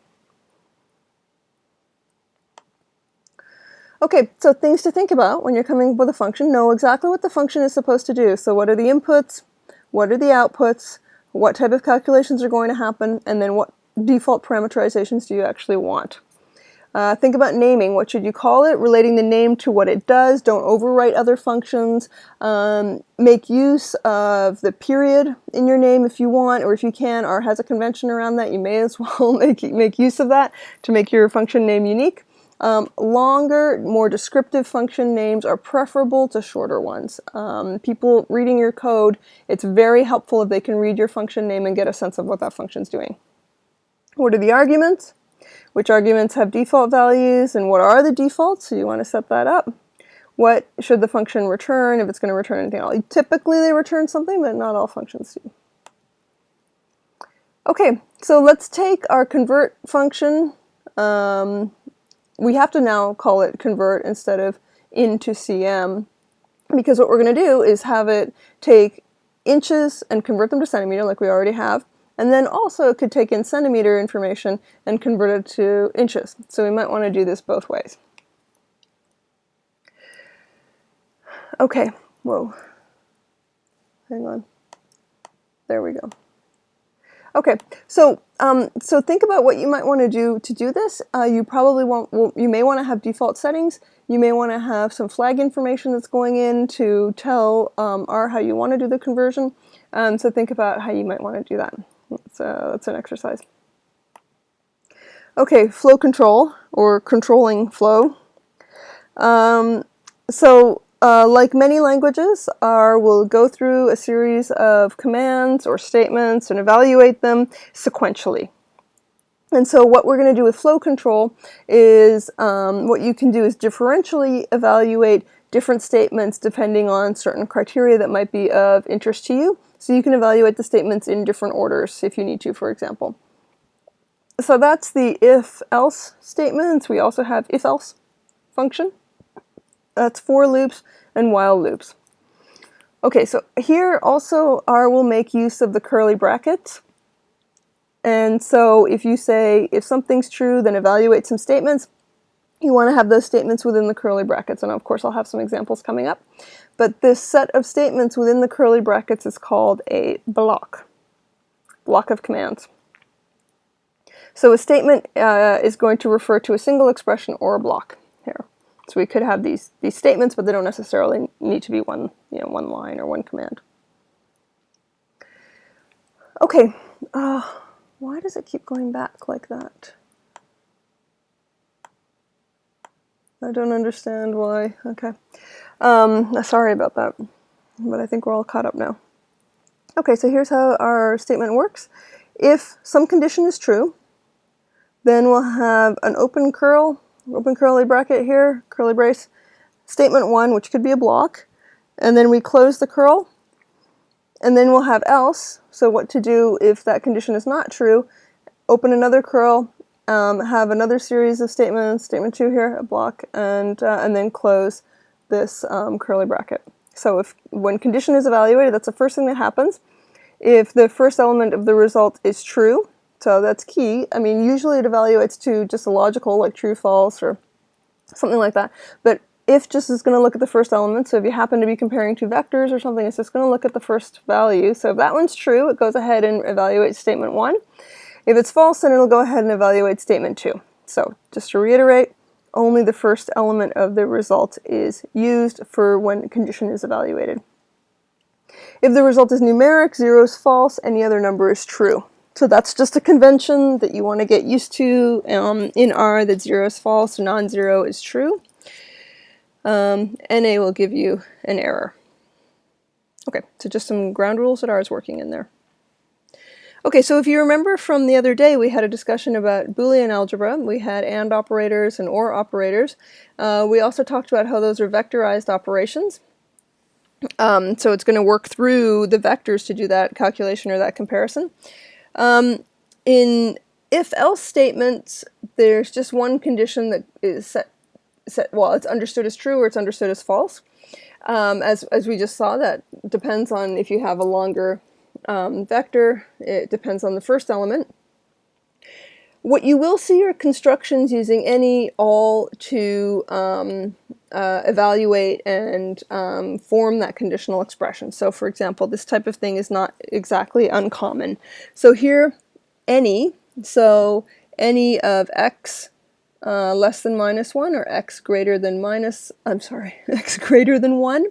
Okay, so things to think about when you're coming up with a function. Know exactly what the function is supposed to do. So what are the inputs? What are the outputs? What type of calculations are going to happen? And then what default parameterizations do you actually want? Think about naming. What should you call it? Relating the name to what it does. Don't overwrite other functions. Make use of the period in your name if you want, or if you can. R has a convention around that. You may as well make use of that to make your function name unique. Longer, more descriptive function names are preferable to shorter ones. People reading your code, it's very helpful if they can read your function name and get a sense of what that function's doing. What are the arguments? Which arguments have default values, and what are the defaults? So you want to set that up. What should the function return if it's going to return anything else? Typically they return something, but not all functions do. Okay, so let's take our convert function. We have to now call it convert instead of into cm, because what we're going to do is have it take inches and convert them to centimeter like we already have, and then also it could take in centimeter information and convert it to inches. So we might want to do this both ways. Okay, whoa, hang on, there we go. Okay, so think about what you might want to do this. You probably you may want to have default settings. You may want to have some flag information that's going in to tell R how you want to do the conversion. So think about how you might want to do that. That's an exercise. Okay, flow control, or controlling flow. So like many languages, R will go through a series of commands or statements and evaluate them sequentially. And so what we're going to do with flow control is what you can do is differentially evaluate different statements depending on certain criteria that might be of interest to you. So you can evaluate the statements in different orders if you need to, for example. So that's the if-else statements. We also have if-else function. That's for loops and while loops. Okay, so here also R will make use of the curly brackets. And so if you say, if something's true, then evaluate some statements, you want to have those statements within the curly brackets. And of course, I'll have some examples coming up. But this set of statements within the curly brackets is called a block of commands. So a statement is going to refer to a single expression or a block here. So we could have these statements, but they don't necessarily need to be one line or one command. Okay, why does it keep going back like that? I don't understand why. Okay, sorry about that, but I think we're all caught up now. Okay, so here's how our statement works. If some condition is true, then we'll have an open curly bracket here, curly brace, statement 1, which could be a block, and then we close the curl, and then we'll have else, so what to do if that condition is not true, open another curl, have another series of statements, statement 2 here, a block, and then close this curly bracket. So when condition is evaluated, that's the first thing that happens. If the first element of the result is true, so that's key. I mean, usually it evaluates to just a logical, like true, false, or something like that. But if just is going to look at the first element, so if you happen to be comparing two vectors or something, it's just going to look at the first value. So if that one's true, it goes ahead and evaluates statement 1. If it's false, then it'll go ahead and evaluate statement 2. So just to reiterate, only the first element of the result is used for when condition is evaluated. If the result is numeric, 0 is false, any other number is true. So that's just a convention that you want to get used to in R, that 0 is false, non-zero is true. NA will give you an error. Okay, so just some ground rules that R is working in there. Okay, so if you remember from the other day, we had a discussion about Boolean algebra. We had AND operators and OR operators. We also talked about how those are vectorized operations. So it's going to work through the vectors to do that calculation or that comparison. In if-else statements, there's just one condition that is set, well, it's understood as true or it's understood as false. As we just saw, that depends on if you have a longer vector. It depends on the first element. What you will see are constructions using any, all to evaluate and form that conditional expression. So for example, this type of thing is not exactly uncommon. So here, any, so any of x less than minus 1 or x greater than x greater than 1.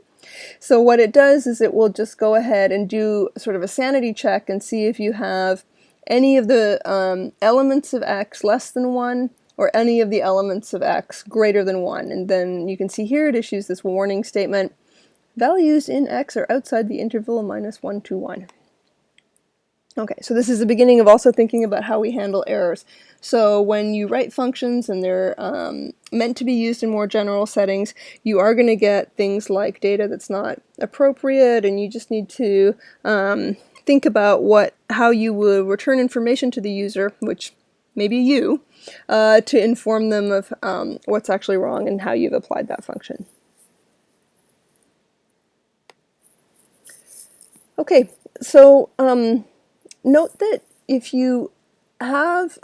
So what it does is it will just go ahead and do sort of a sanity check and see if you have any of the elements of x less than 1 or any of the elements of x greater than 1. And then you can see here it issues this warning statement, values in x are outside the interval -1 to 1. Okay, so this is the beginning of also thinking about how we handle errors. So when you write functions and they're meant to be used in more general settings, you are going to get things like data that's not appropriate, and you just need to think about how you would return information to the user, which may be you, to inform them of what's actually wrong and how you've applied that function. Okay, so note that if you ask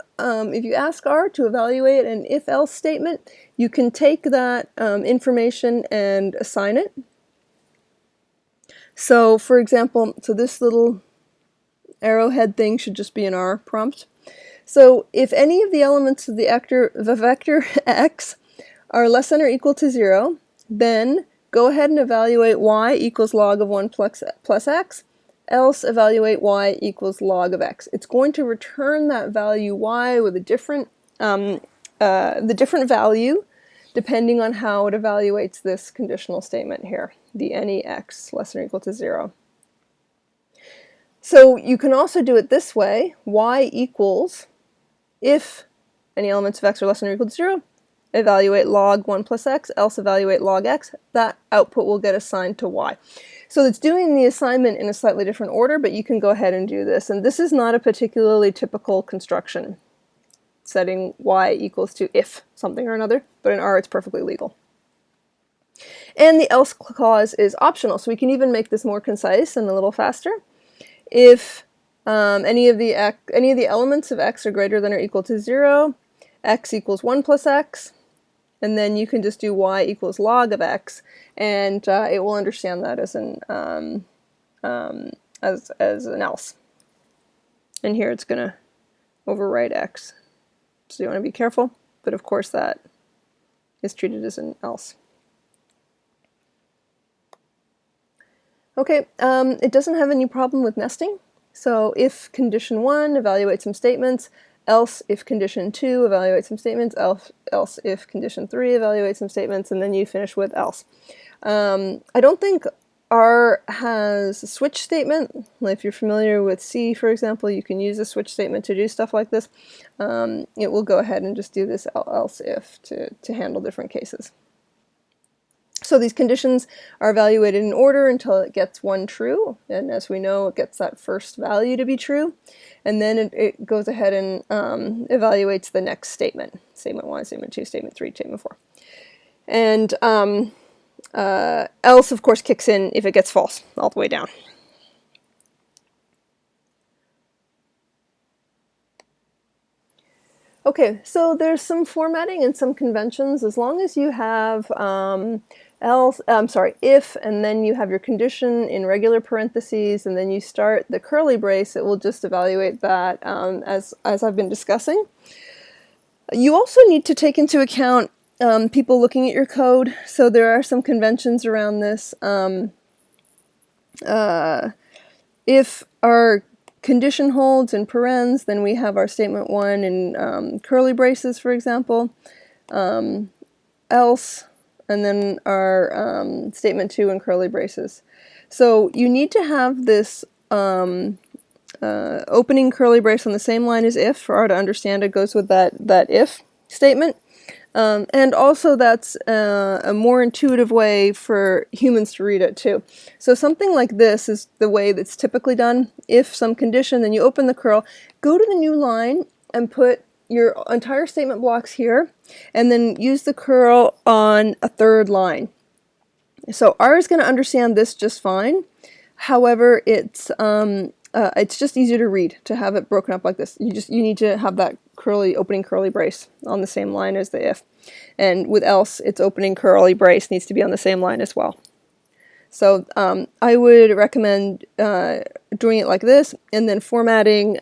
R to evaluate an if-else statement, you can take that information and assign it. So for example, this little arrowhead thing should just be an R prompt. So if any of the elements of the vector x are less than or equal to 0, then go ahead and evaluate y equals log of 1 plus x, else evaluate y equals log of x. It's going to return that value y with a different, the different value depending on how it evaluates this conditional statement here, the any x less than or equal to 0. So you can also do it this way, y equals, if any elements of x are less than or equal to 0, evaluate log 1 plus x, else evaluate log x. That output will get assigned to y. So it's doing the assignment in a slightly different order, but you can go ahead and do this. And this is not a particularly typical construction, setting y equals to if something or another, but in R it's perfectly legal. And the else clause is optional, so we can even make this more concise and a little faster. If any of the elements of x are greater than or equal to 0, x equals 1 plus x, and then you can just do y equals log of x, and it will understand that as an else. And here it's going to overwrite x. So you want to be careful, but of course that is treated as an else. Okay, it doesn't have any problem with nesting. So if condition 1, evaluate some statements, else if condition 2, evaluate some statements, else if condition 3, evaluate some statements, and then you finish with else. I don't think R has a switch statement. If you're familiar with C, for example, you can use a switch statement to do stuff like this. It will go ahead and just do this else if to handle different cases. So these conditions are evaluated in order until it gets one true, and as we know, it gets that first value to be true, and then it goes ahead and evaluates the next statement. Statement 1, statement 2, statement 3, statement 4. And else, of course, kicks in if it gets false, all the way down. Okay, so there's some formatting and some conventions. As long as you have if, and then you have your condition in regular parentheses, and then you start the curly brace, it will just evaluate that as I've been discussing. You also need to take into account people looking at your code, so there are some conventions around this. If our condition holds in parens, then we have our statement 1 in curly braces, for example, else, and then our statement 2 in curly braces. So you need to have this opening curly brace on the same line as if for R to understand it goes with that if statement. And also that's a more intuitive way for humans to read it too. So something like this is the way that's typically done. If some condition, then you open the curl, go to the new line and put your entire statement blocks here, and then use the curl on a third line. So R is going to understand this just fine. However, it's just easier to read to have it broken up like this. You need to have that opening curly brace on the same line as the if. And with else, its opening curly brace needs to be on the same line as well. So I would recommend doing it like this, and then formatting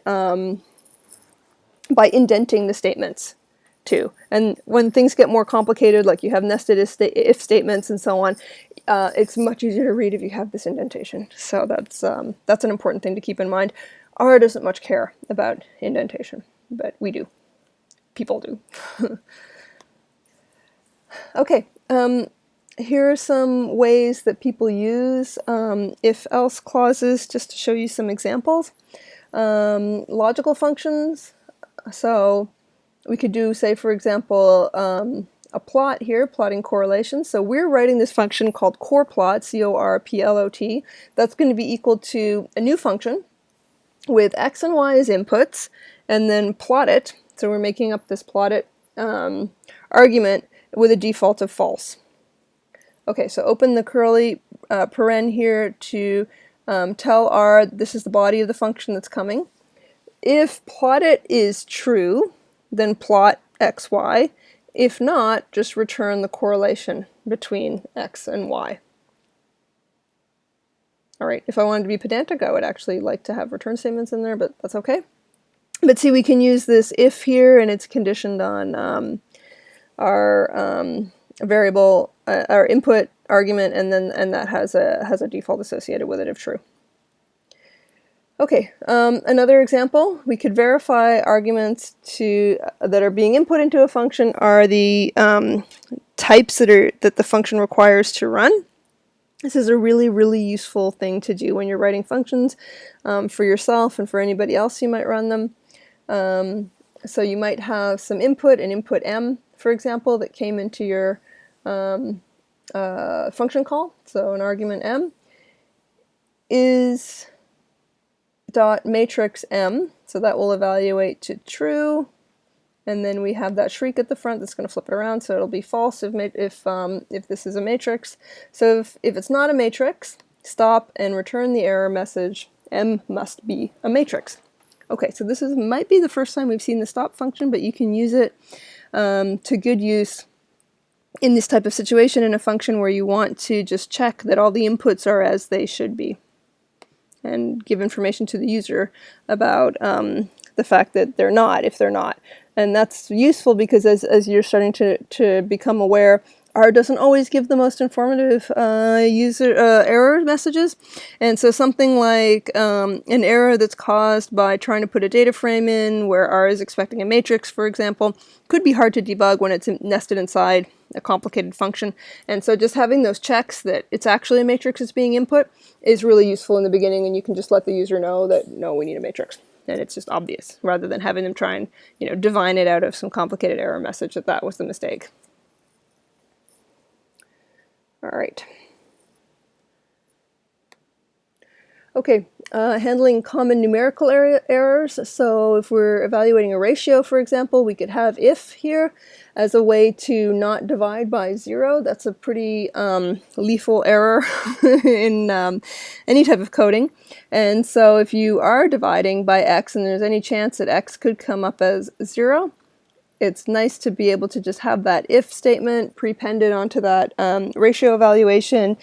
by indenting the statements too. And when things get more complicated, like you have nested if statements and so on, it's much easier to read if you have this indentation. So that's an important thing to keep in mind. R doesn't much care about indentation, but we do. People do. Okay, here are some ways that people use if-else clauses, just to show you some examples. Logical functions. So we could do, say, for example, a plot here, plotting correlations. So we're writing this function called corplot, C-O-R-P-L-O-T. That's going to be equal to a new function with x and y as inputs, and then plot it. So we're making up this plot it argument with a default of false. Okay, so open the curly paren here to tell R this is the body of the function that's coming. If plot it is true, then plot x, y. If not, just return the correlation between x and y. All right, if I wanted to be pedantic, I would actually like to have return statements in there, but that's okay. But see, we can use this if here, and it's conditioned on our variable, our input argument, and that has a default associated with it if true. Okay, another example, we could verify arguments that are being input into a function are the types that the function requires to run. This is a really, really useful thing to do when you're writing functions for yourself and for anybody else you might run them. So you might have some input, an input m, for example, that came into your function call. So an argument m is dot matrix m, so that will evaluate to true, and then we have that shriek at the front that's going to flip it around, so it'll be false if this is a matrix. So if it's not a matrix, stop and return the error message, m must be a matrix. Okay, so this might be the first time we've seen the stop function, but you can use it to good use in this type of situation in a function where you want to just check that all the inputs are as they should be, and give information to the user about the fact that they're not, if they're not. And that's useful because as you're starting to become aware, R doesn't always give the most informative user error messages. And so something like an error that's caused by trying to put a data frame in where R is expecting a matrix, for example, could be hard to debug when it's nested inside a complicated function. And so just having those checks that it's actually a matrix that's being input is really useful in the beginning, and you can just let the user know that, no, we need a matrix. And it's just obvious, rather than having them try and divine it out of some complicated error message that was the mistake. All right. Okay, handling common numerical errors. So if we're evaluating a ratio, for example, we could have if here as a way to not divide by 0. That's a pretty lethal error in any type of coding. And so if you are dividing by x and there's any chance that x could come up as 0, it's nice to be able to just have that if statement prepended onto that ratio evaluation,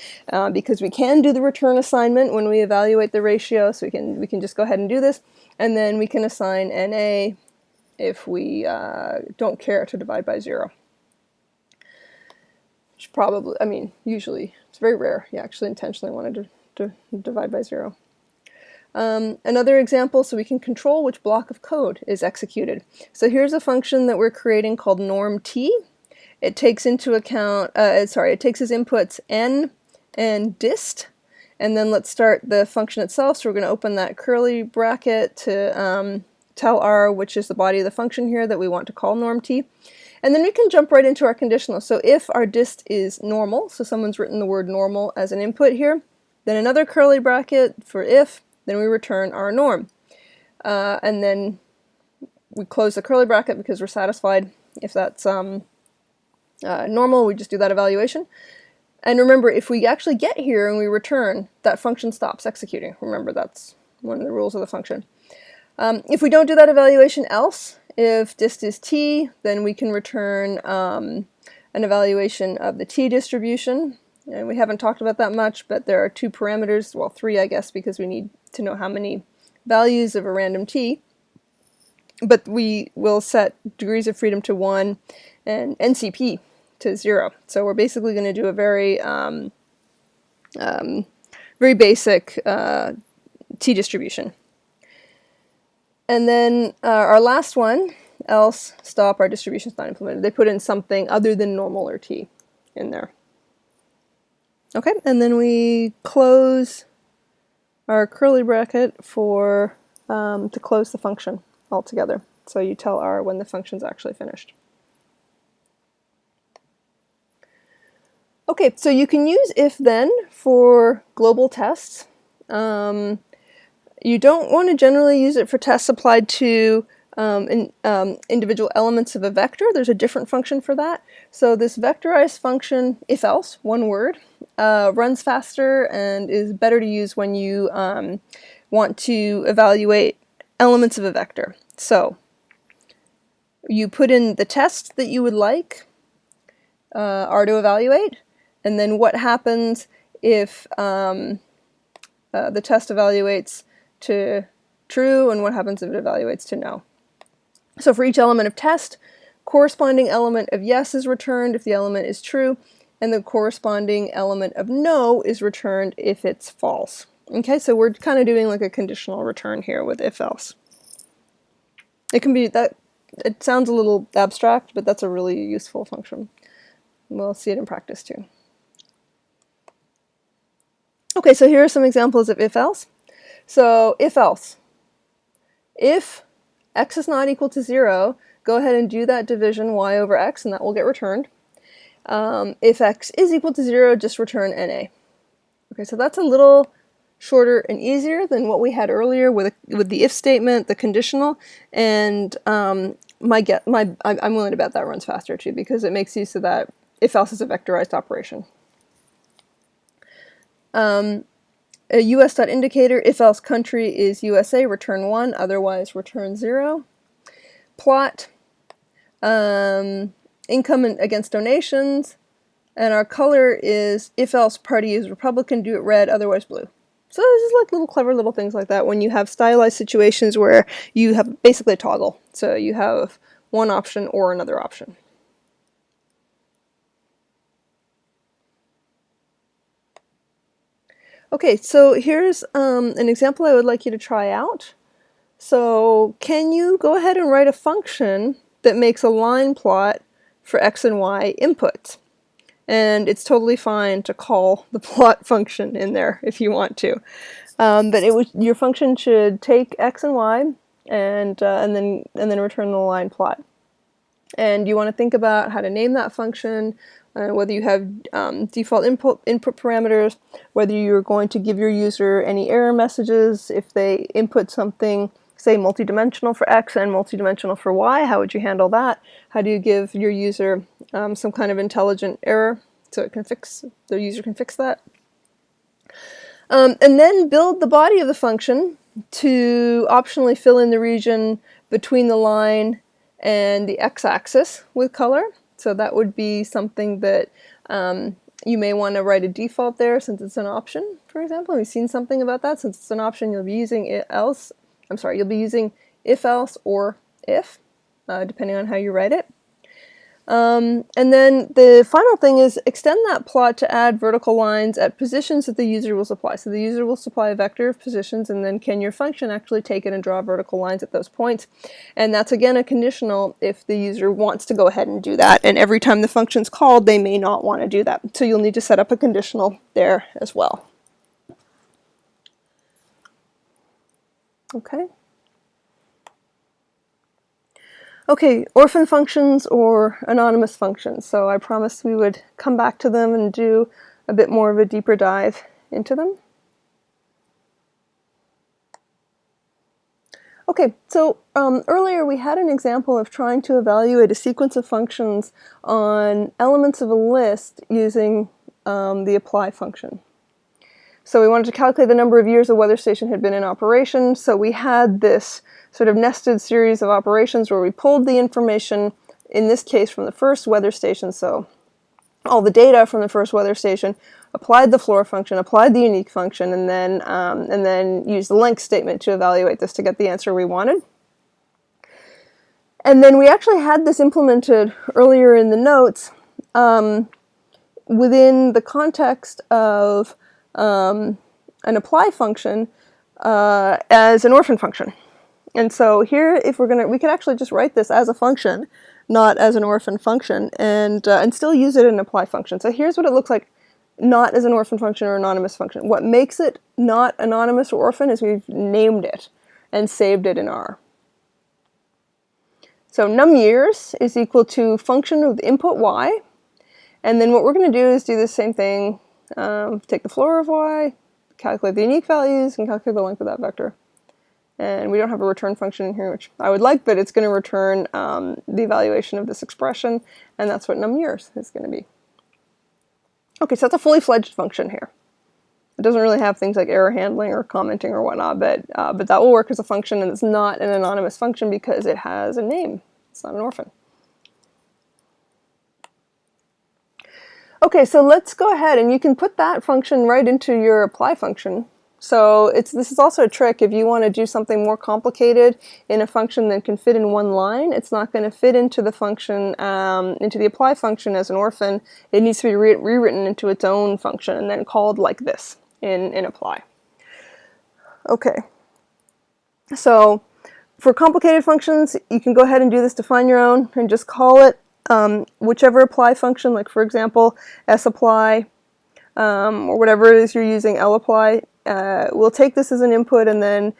because we can do the return assignment when we evaluate the ratio, so we can just go ahead and do this, and then we can assign NA if we don't care to divide by 0. Which probably, I mean, usually, it's very rare you actually intentionally wanted to divide by 0. Another example, so we can control which block of code is executed. So here's a function that we're creating called normt. It takes into account, it takes as inputs n and dist, and then let's start the function itself. So we're going to open that curly bracket to tell R which is the body of the function here that we want to call normt. And then we can jump right into our conditional. So if our dist is normal, so someone's written the word normal as an input here, then another curly bracket for if, then we return our norm. And then we close the curly bracket because we're satisfied if that's normal. We just do that evaluation. And remember, if we actually get here and we return, that function stops executing. Remember, that's one of the rules of the function. If we don't do that evaluation else, if dist is t, then we can return an evaluation of the t distribution. And we haven't talked about that much, but there are 2 parameters, well 3 I guess, because we need to know how many values of a random t. But we will set degrees of freedom to 1 and NCP to 0. So we're basically going to do a very very basic t distribution. And then our last one, else, stop, our distribution's not implemented. They put in something other than normal or t in there. Okay, and then we close our curly bracket for to close the function altogether. So you tell R when the function's actually finished. Okay, so you can use if-then for global tests. You don't want to generally use it for tests applied to individual elements of a vector. There's a different function for that. So this vectorized function, Ifelse, one word, runs faster and is better to use when you want to evaluate elements of a vector. So you put in the test that you would like R to evaluate, and then what happens if the test evaluates to true, and what happens if it evaluates to no. So for each element of test, corresponding element of yes is returned if the element is true, and the corresponding element of no is returned if it's false. Okay, so we're kind of doing like a conditional return here with if-else. It can be that, it sounds a little abstract, but that's a really useful function. We'll see it in practice too. Okay, so here are some examples of if-else. So if-else. If x is not equal to 0, go ahead and do that division y over x, and that will get returned. If x is equal to 0, just return NA. Okay, so that's a little shorter and easier than what we had earlier with the if statement, the conditional, and I'm willing to bet that runs faster too, because it makes use of that if-else is a vectorized operation. A US.indicator, if-else country is USA, return 1, otherwise return 0. Plot, income against donations, and our color is if-else party is Republican, do it red, otherwise blue. So this is like little clever little things like that when you have stylized situations where you have basically a toggle. So you have one option or another option. Okay, so here's an example I would like you to try out. So can you go ahead and write a function that makes a line plot for x and y inputs? And it's totally fine to call the plot function in there if you want to. But your function should take x and y and then return the line plot. And you want to think about how to name that function, whether you have default input parameters, whether you're going to give your user any error messages if they input something, say multidimensional for x and multidimensional for y. How would you handle that? How do you give your user some kind of intelligent error so the user can fix that? And then build the body of the function to optionally fill in the region between the line and the x-axis with color. So that would be something that you may want to write a default there since it's an option, for example. We've seen something about that. Since it's an option, you'll be using you'll be using if-else or if, depending on how you write it. And then the final thing is extend that plot to add vertical lines at positions that the user will supply. So the user will supply a vector of positions, and then can your function actually take it and draw vertical lines at those points? And that's again a conditional if the user wants to go ahead and do that. And every time the function's called, they may not want to do that. So you'll need to set up a conditional there as well. Okay. Okay, orphan functions or anonymous functions. So I promised we would come back to them and do a bit more of a deeper dive into them. Okay, so earlier we had an example of trying to evaluate a sequence of functions on elements of a list using the apply function. So we wanted to calculate the number of years a weather station had been in operation. So we had this sort of nested series of operations where we pulled the information, in this case from the first weather station, so all the data from the first weather station, applied the floor function, applied the unique function, and then used the length statement to evaluate this to get the answer we wanted. And then we actually had this implemented earlier in the notes within the context of an apply function as an orphan function. And so here, we could actually just write this as a function, not as an orphan function, and still use it in an apply function. So here's what it looks like, not as an orphan function or anonymous function. What makes it not anonymous or orphan is we've named it and saved it in R. So num years is equal to function of the input y, and then what we're going to do is do the same thing. Take the floor of y, calculate the unique values, and calculate the length of that vector. And we don't have a return function in here, which I would like, but it's going to return the evaluation of this expression, and that's what num years is going to be. Okay, so that's a fully fledged function here. It doesn't really have things like error handling or commenting or whatnot, but that will work as a function, and it's not an anonymous function because it has a name. It's not an orphan. Okay, so let's go ahead, and you can put that function right into your apply function. So this is also a trick if you want to do something more complicated in a function that can fit in one line. It's not going to fit into the function, into the apply function as an orphan. It needs to be rewritten into its own function and then called like this in apply. Okay, so for complicated functions, you can go ahead and do this, define your own, and just call it whichever apply function, like for example, sapply, or whatever it is you're using, lapply, we'll take this as an input and then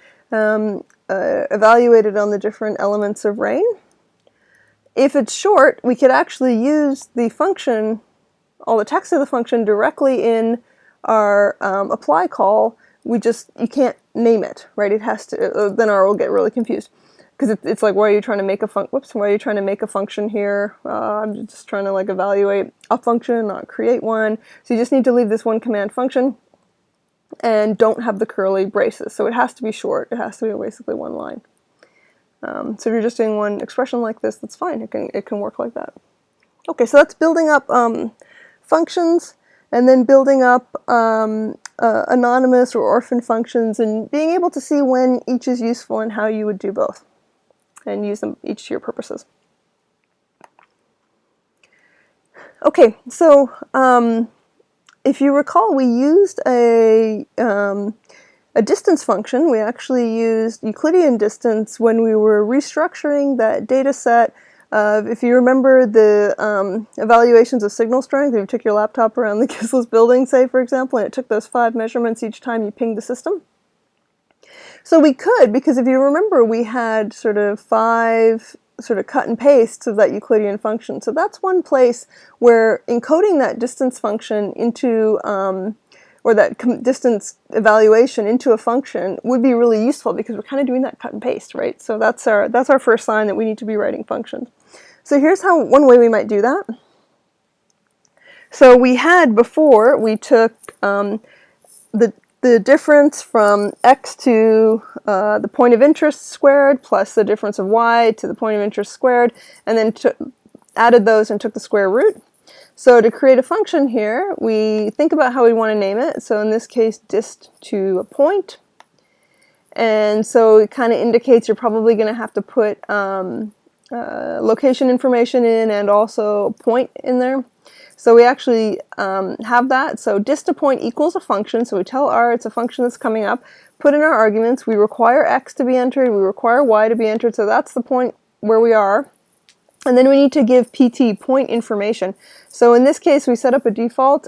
evaluate it on the different elements of rain. If it's short, we could actually use the function, all the text of the function, directly in our apply call. You can't name it, right? It has to, then R will get really confused. Because it's like, why are you trying to make a why are you trying to make a function here? I'm just trying to like evaluate a function, not create one. So you just need to leave this one command function and don't have the curly braces. So it has to be short. It has to be basically one line. So if you're just doing one expression like this, that's fine. It can work like that. Okay, so that's building up functions, and then building up anonymous or orphan functions, and being able to see when each is useful and how you would do both, and use them each to your purposes. Okay, so if you recall, we used a distance function. We actually used Euclidean distance when we were restructuring that data set. If you remember the evaluations of signal strength, if you took your laptop around the Kisles building, say, for example, and it took those 5 measurements each time you pinged the system. So we could, because if you remember, we had sort of 5 sort of cut and pastes of that Euclidean function. So that's one place where encoding that distance function into, or that distance evaluation into a function would be really useful, because we're kind of doing that cut and paste, right? So that's our first sign that we need to be writing functions. So here's one way we might do that. So we had before, we took the difference from x to the point of interest squared plus the difference of y to the point of interest squared, and then added those and took the square root. So to create a function here, we think about how we want to name it. So in this case, dist to a point. And so it kind of indicates you're probably going to have to put location information in and also point in there. So we actually have that. So dist to point equals a function. So we tell R it's a function that's coming up. Put in our arguments. We require x to be entered. We require y to be entered. So that's the point where we are. And then we need to give PT, point information. So in this case, we set up a default.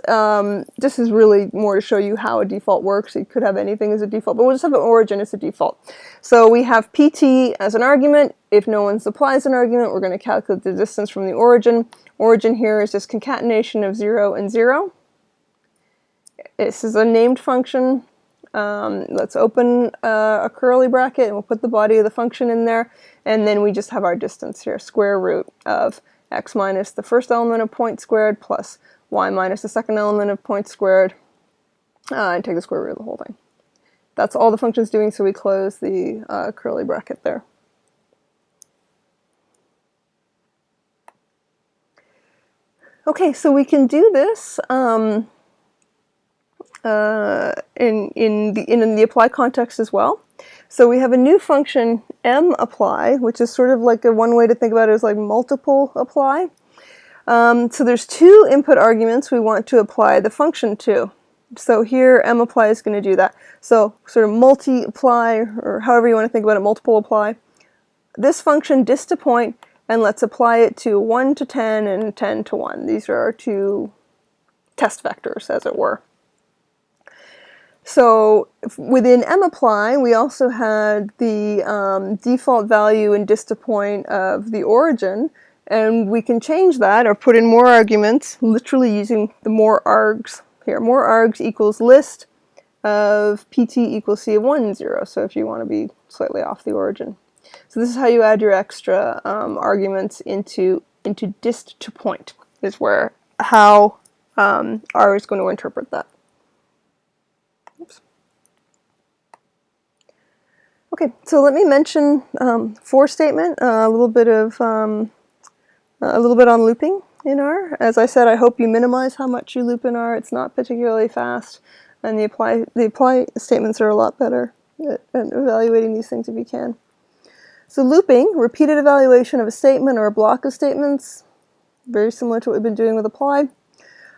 This is really more to show you how a default works. You could have anything as a default, but we'll just have an origin as a default. So we have PT as an argument. If no one supplies an argument, we're going to calculate the distance from the origin. Origin here is just concatenation of 0 and 0. This is a named function. Let's open a curly bracket, and we'll put the body of the function in there. And then we just have our distance here, square root of x minus the first element of point squared plus y minus the second element of point squared, and take the square root of the whole thing. That's all the function's doing, so we close the curly bracket there. Okay, so we can do this in the apply context as well. So we have a new function mapply, which is sort of like one way to think about it is like multiple apply. So there's 2 input arguments we want to apply the function to. So here mapply is going to do that. So sort of multi-apply, or however you want to think about it, multiple apply. This function dist to point, and let's apply it to 1 to 10 and 10 to 1. These are our 2 test vectors, as it were. So within mapply, we also had the default value in dist to point of the origin, and we can change that or put in more arguments, literally using the more args here. More args equals list of pt equals c of 1 and 0, so if you want to be slightly off the origin. So this is how you add your extra arguments into dist to point, is how R is going to interpret that. Oops. Okay, so let me mention for statement, a little bit on looping in R. As I said, I hope you minimize how much you loop in R. It's not particularly fast, and the apply statements are a lot better at evaluating these things if you can. So looping, repeated evaluation of a statement or a block of statements, very similar to what we've been doing with apply.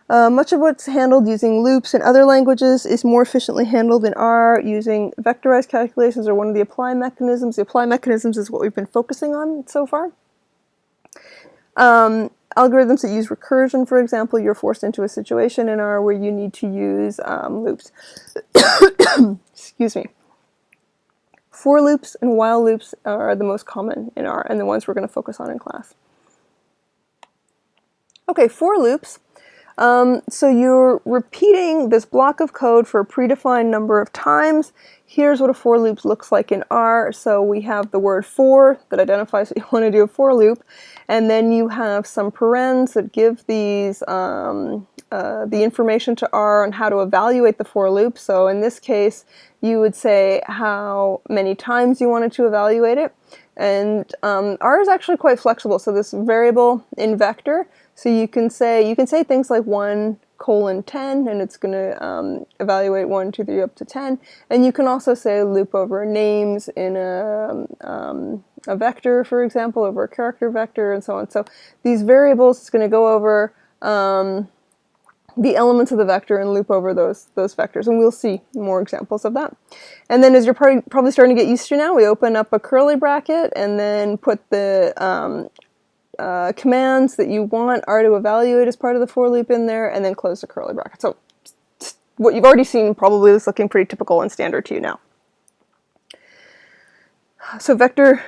Much of what's handled using loops in other languages is more efficiently handled in R using vectorized calculations, or one of the apply mechanisms. The apply mechanisms is what we've been focusing on so far. algorithms that use recursion, for example, you're forced into a situation in R where you need to use loops. Excuse me. For loops and while loops are the most common in R and the ones we're going to focus on in class. Okay, for loops. So you're repeating this block of code for a predefined number of times. Here's what a for loop looks like in R. So we have the word for that identifies what you want to do a for loop, and then you have some parens that give these the information to R on how to evaluate the for loop. So in this case, you would say how many times you wanted to evaluate it. And R is actually quite flexible. So this variable in vector, so you can say things like 1:10, and it's going to evaluate 1, 2, 3 up to 10. And you can also say loop over names in a vector, for example, over a character vector, and so on. So these variables, it's going to go over the elements of the vector and loop over those vectors, and we'll see more examples of that. And then, as you're probably starting to get used to now, we open up a curly bracket and then put the commands that you want R to evaluate as part of the for loop in there, and then close the curly bracket. So what you've already seen probably is looking pretty typical and standard to you now. So vector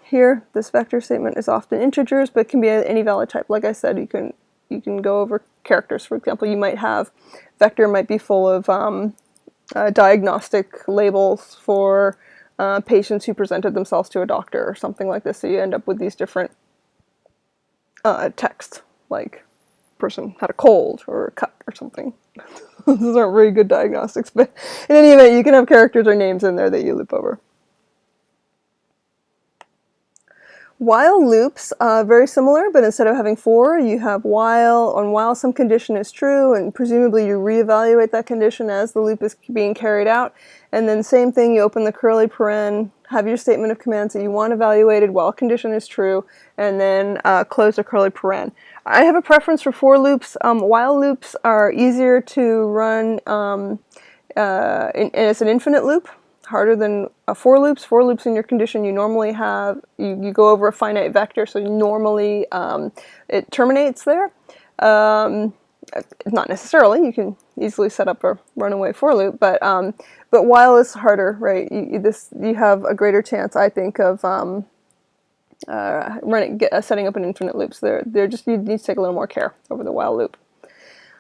here, this vector statement is often integers, but can be any valid type. Like I said, you can go over characters. For example, you might have vector might be full of diagnostic labels for patients who presented themselves to a doctor or something like this. So you end up with these different text, like person had a cold or a cut or something. Those aren't very good diagnostics, but in any event, you can have characters or names in there that you loop over. While loops are very similar, but instead of having for, you have while. On while some condition is true, and presumably you reevaluate that condition as the loop is being carried out. And then same thing, you open the curly paren, have your statement of commands that you want evaluated while condition is true, and then close the curly paren. I have a preference for loops. While loops are easier to run as an infinite loop, harder than for loops. For loops in your condition, you normally have, you go over a finite vector, so normally it terminates there. Not necessarily, you can easily set up a runaway for loop, but while is harder, right? You have a greater chance, I think, of setting up an infinite loop. So you need to take a little more care over the while loop.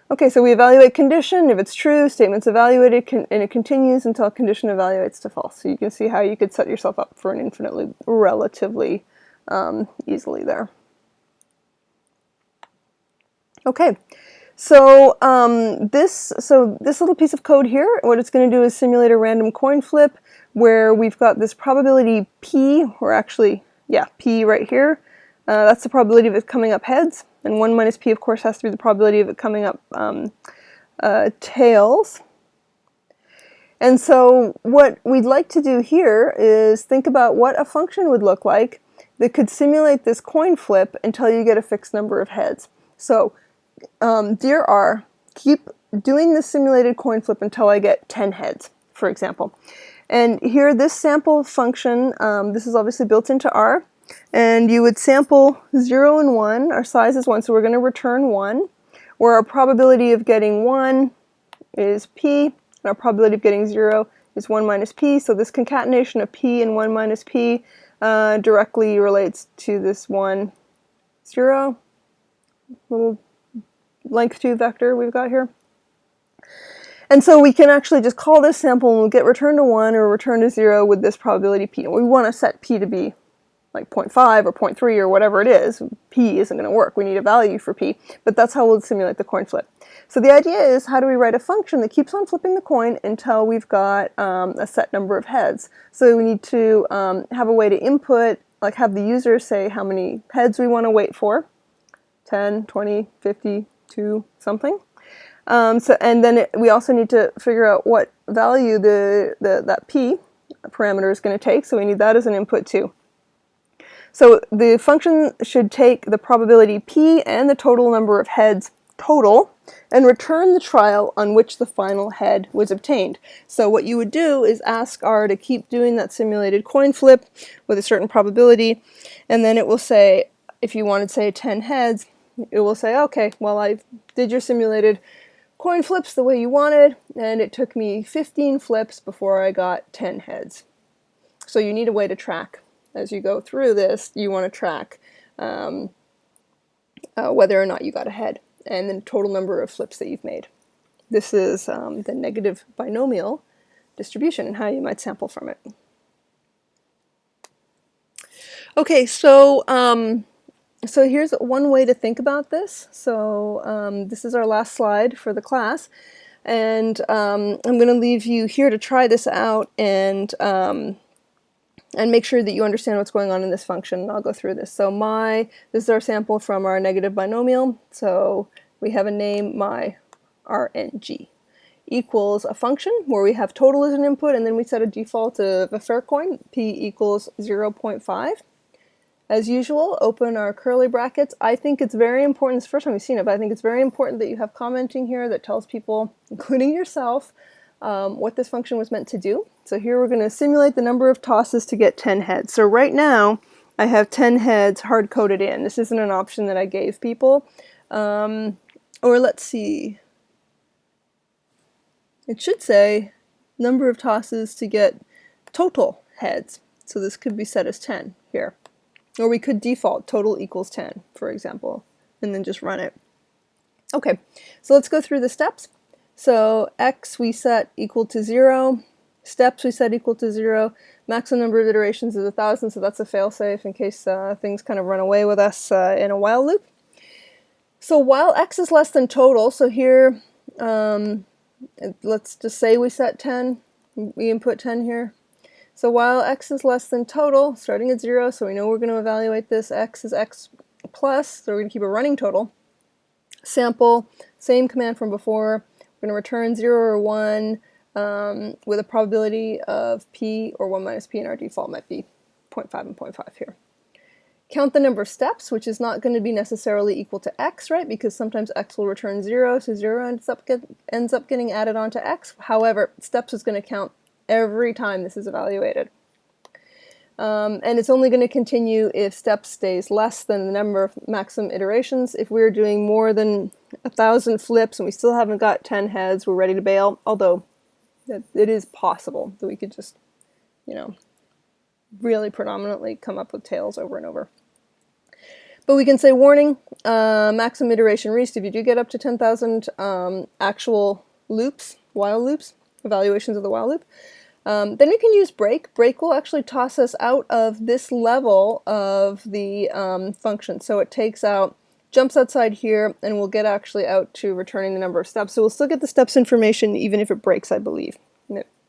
Okay, so we evaluate condition. If it's true, statement's evaluated, and it continues until condition evaluates to false. So you can see how you could set yourself up for an infinite loop relatively easily there. Okay, so this little piece of code here, what it's going to do is simulate a random coin flip where we've got this probability P, or actually, yeah, P right here. That's the probability of it coming up heads. And 1 minus P, of course, has to be the probability of it coming up tails. And so what we'd like to do here is think about what a function would look like that could simulate this coin flip until you get a fixed number of heads. So, dear R, keep doing this simulated coin flip until I get 10 heads, for example. And here, this sample function, this is obviously built into R. And you would sample 0 and 1. Our size is 1, so we're going to return 1. Where our probability of getting 1 is P, and our probability of getting 0 is 1 minus P. So this concatenation of P and 1 minus P directly relates to this 1, 0, little length 2 vector we've got here. And so we can actually just call this sample and we'll get return to 1 or return to 0 with this probability P. And we want to set P to be like 0.5 or 0.3 or whatever it is. P isn't going to work. We need a value for P, but that's how we'll simulate the coin flip. So the idea is, how do we write a function that keeps on flipping the coin until we've got a set number of heads? So we need to have a way to input, like have the user say how many heads we want to wait for, 10, 20, 50, 2, something. And then we also need to figure out what value that P parameter is going to take, so we need that as an input too. So the function should take the probability P and the total number of heads total and return the trial on which the final head was obtained. So what you would do is ask R to keep doing that simulated coin flip with a certain probability, and then it will say, if you wanted, say, 10 heads, it will say, okay, well, I did your simulated coin flips the way you wanted, and it took me 15 flips before I got 10 heads. So you need a way to track. As you go through this, you want to track whether or not you got a head, and the total number of flips that you've made. This is the negative binomial distribution and how you might sample from it. Okay, so here's one way to think about this. So this is our last slide for the class, and I'm going to leave you here to try this out and make sure that you understand what's going on in this function. I'll go through this. So this is our sample from our negative binomial. So we have a name, my RNG, equals a function where we have total as an input, and then we set a default of a fair coin, p equals 0.5. As usual, open our curly brackets. I think it's very important, it's the first time we've seen it, but I think it's very important that you have commenting here that tells people, including yourself, what this function was meant to do. So here we're going to simulate the number of tosses to get 10 heads. So right now, I have 10 heads hard-coded in. This isn't an option that I gave people. Or let's see. It should say number of tosses to get total heads. So this could be set as 10 here. Or we could default total equals 10, for example, and then just run it. Okay, so let's go through the steps. So x we set equal to 0, steps we set equal to 0, maximum number of iterations is 1,000, so that's a failsafe in case things kind of run away with us in a while loop. So while x is less than total, so here, let's just say we set 10, we input 10 here. So while x is less than total, starting at 0, so we know we're going to evaluate this, x is x plus, so we're going to keep a running total. Sample, same command from before, we're going to return 0 or 1 with a probability of p or 1 minus p, and our default might be 0.5 and 0.5 here. Count the number of steps, which is not going to be necessarily equal to x, right? Because sometimes x will return 0, so 0 ends up getting added onto x. However, steps is going to count every time this is evaluated. And it's only going to continue if steps stays less than the number of maximum iterations. If we're doing more than 1,000 flips and we still haven't got 10 heads, we're ready to bail, although it is possible that we could just, really predominantly come up with tails over and over. But we can say, warning, maximum iteration reached if you do get up to 10,000 actual loops, while loops, evaluations of the while loop. Then we can use break. Break will actually toss us out of this level of the function. So it jumps outside here, and we'll get actually out to returning the number of steps. So we'll still get the steps information even if it breaks, I believe.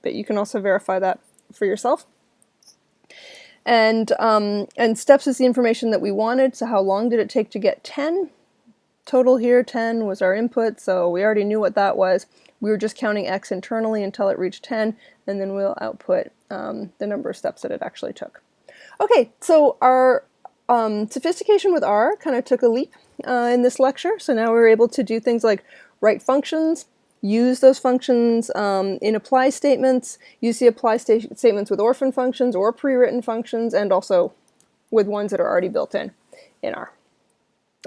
But you can also verify that for yourself. And steps is the information that we wanted. So how long did it take to get 10? Total here, 10 was our input, so we already knew what that was. We were just counting x internally until it reached 10, and then we'll output the number of steps that it actually took. Okay, so our sophistication with R kind of took a leap in this lecture. So now we're able to do things like write functions, use those functions in apply statements, use the apply statements with orphan functions or pre-written functions, and also with ones that are already built in R.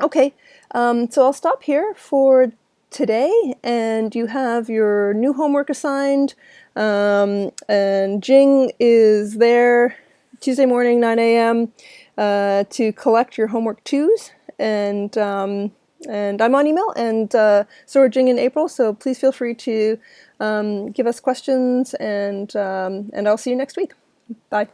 Okay, so I'll stop here for today, and you have your new homework assigned, and Jing is there Tuesday morning, 9 a.m. To collect your homework 2s, and I'm on email, and so are Jing and April, so please feel free to give us questions, and I'll see you next week. Bye.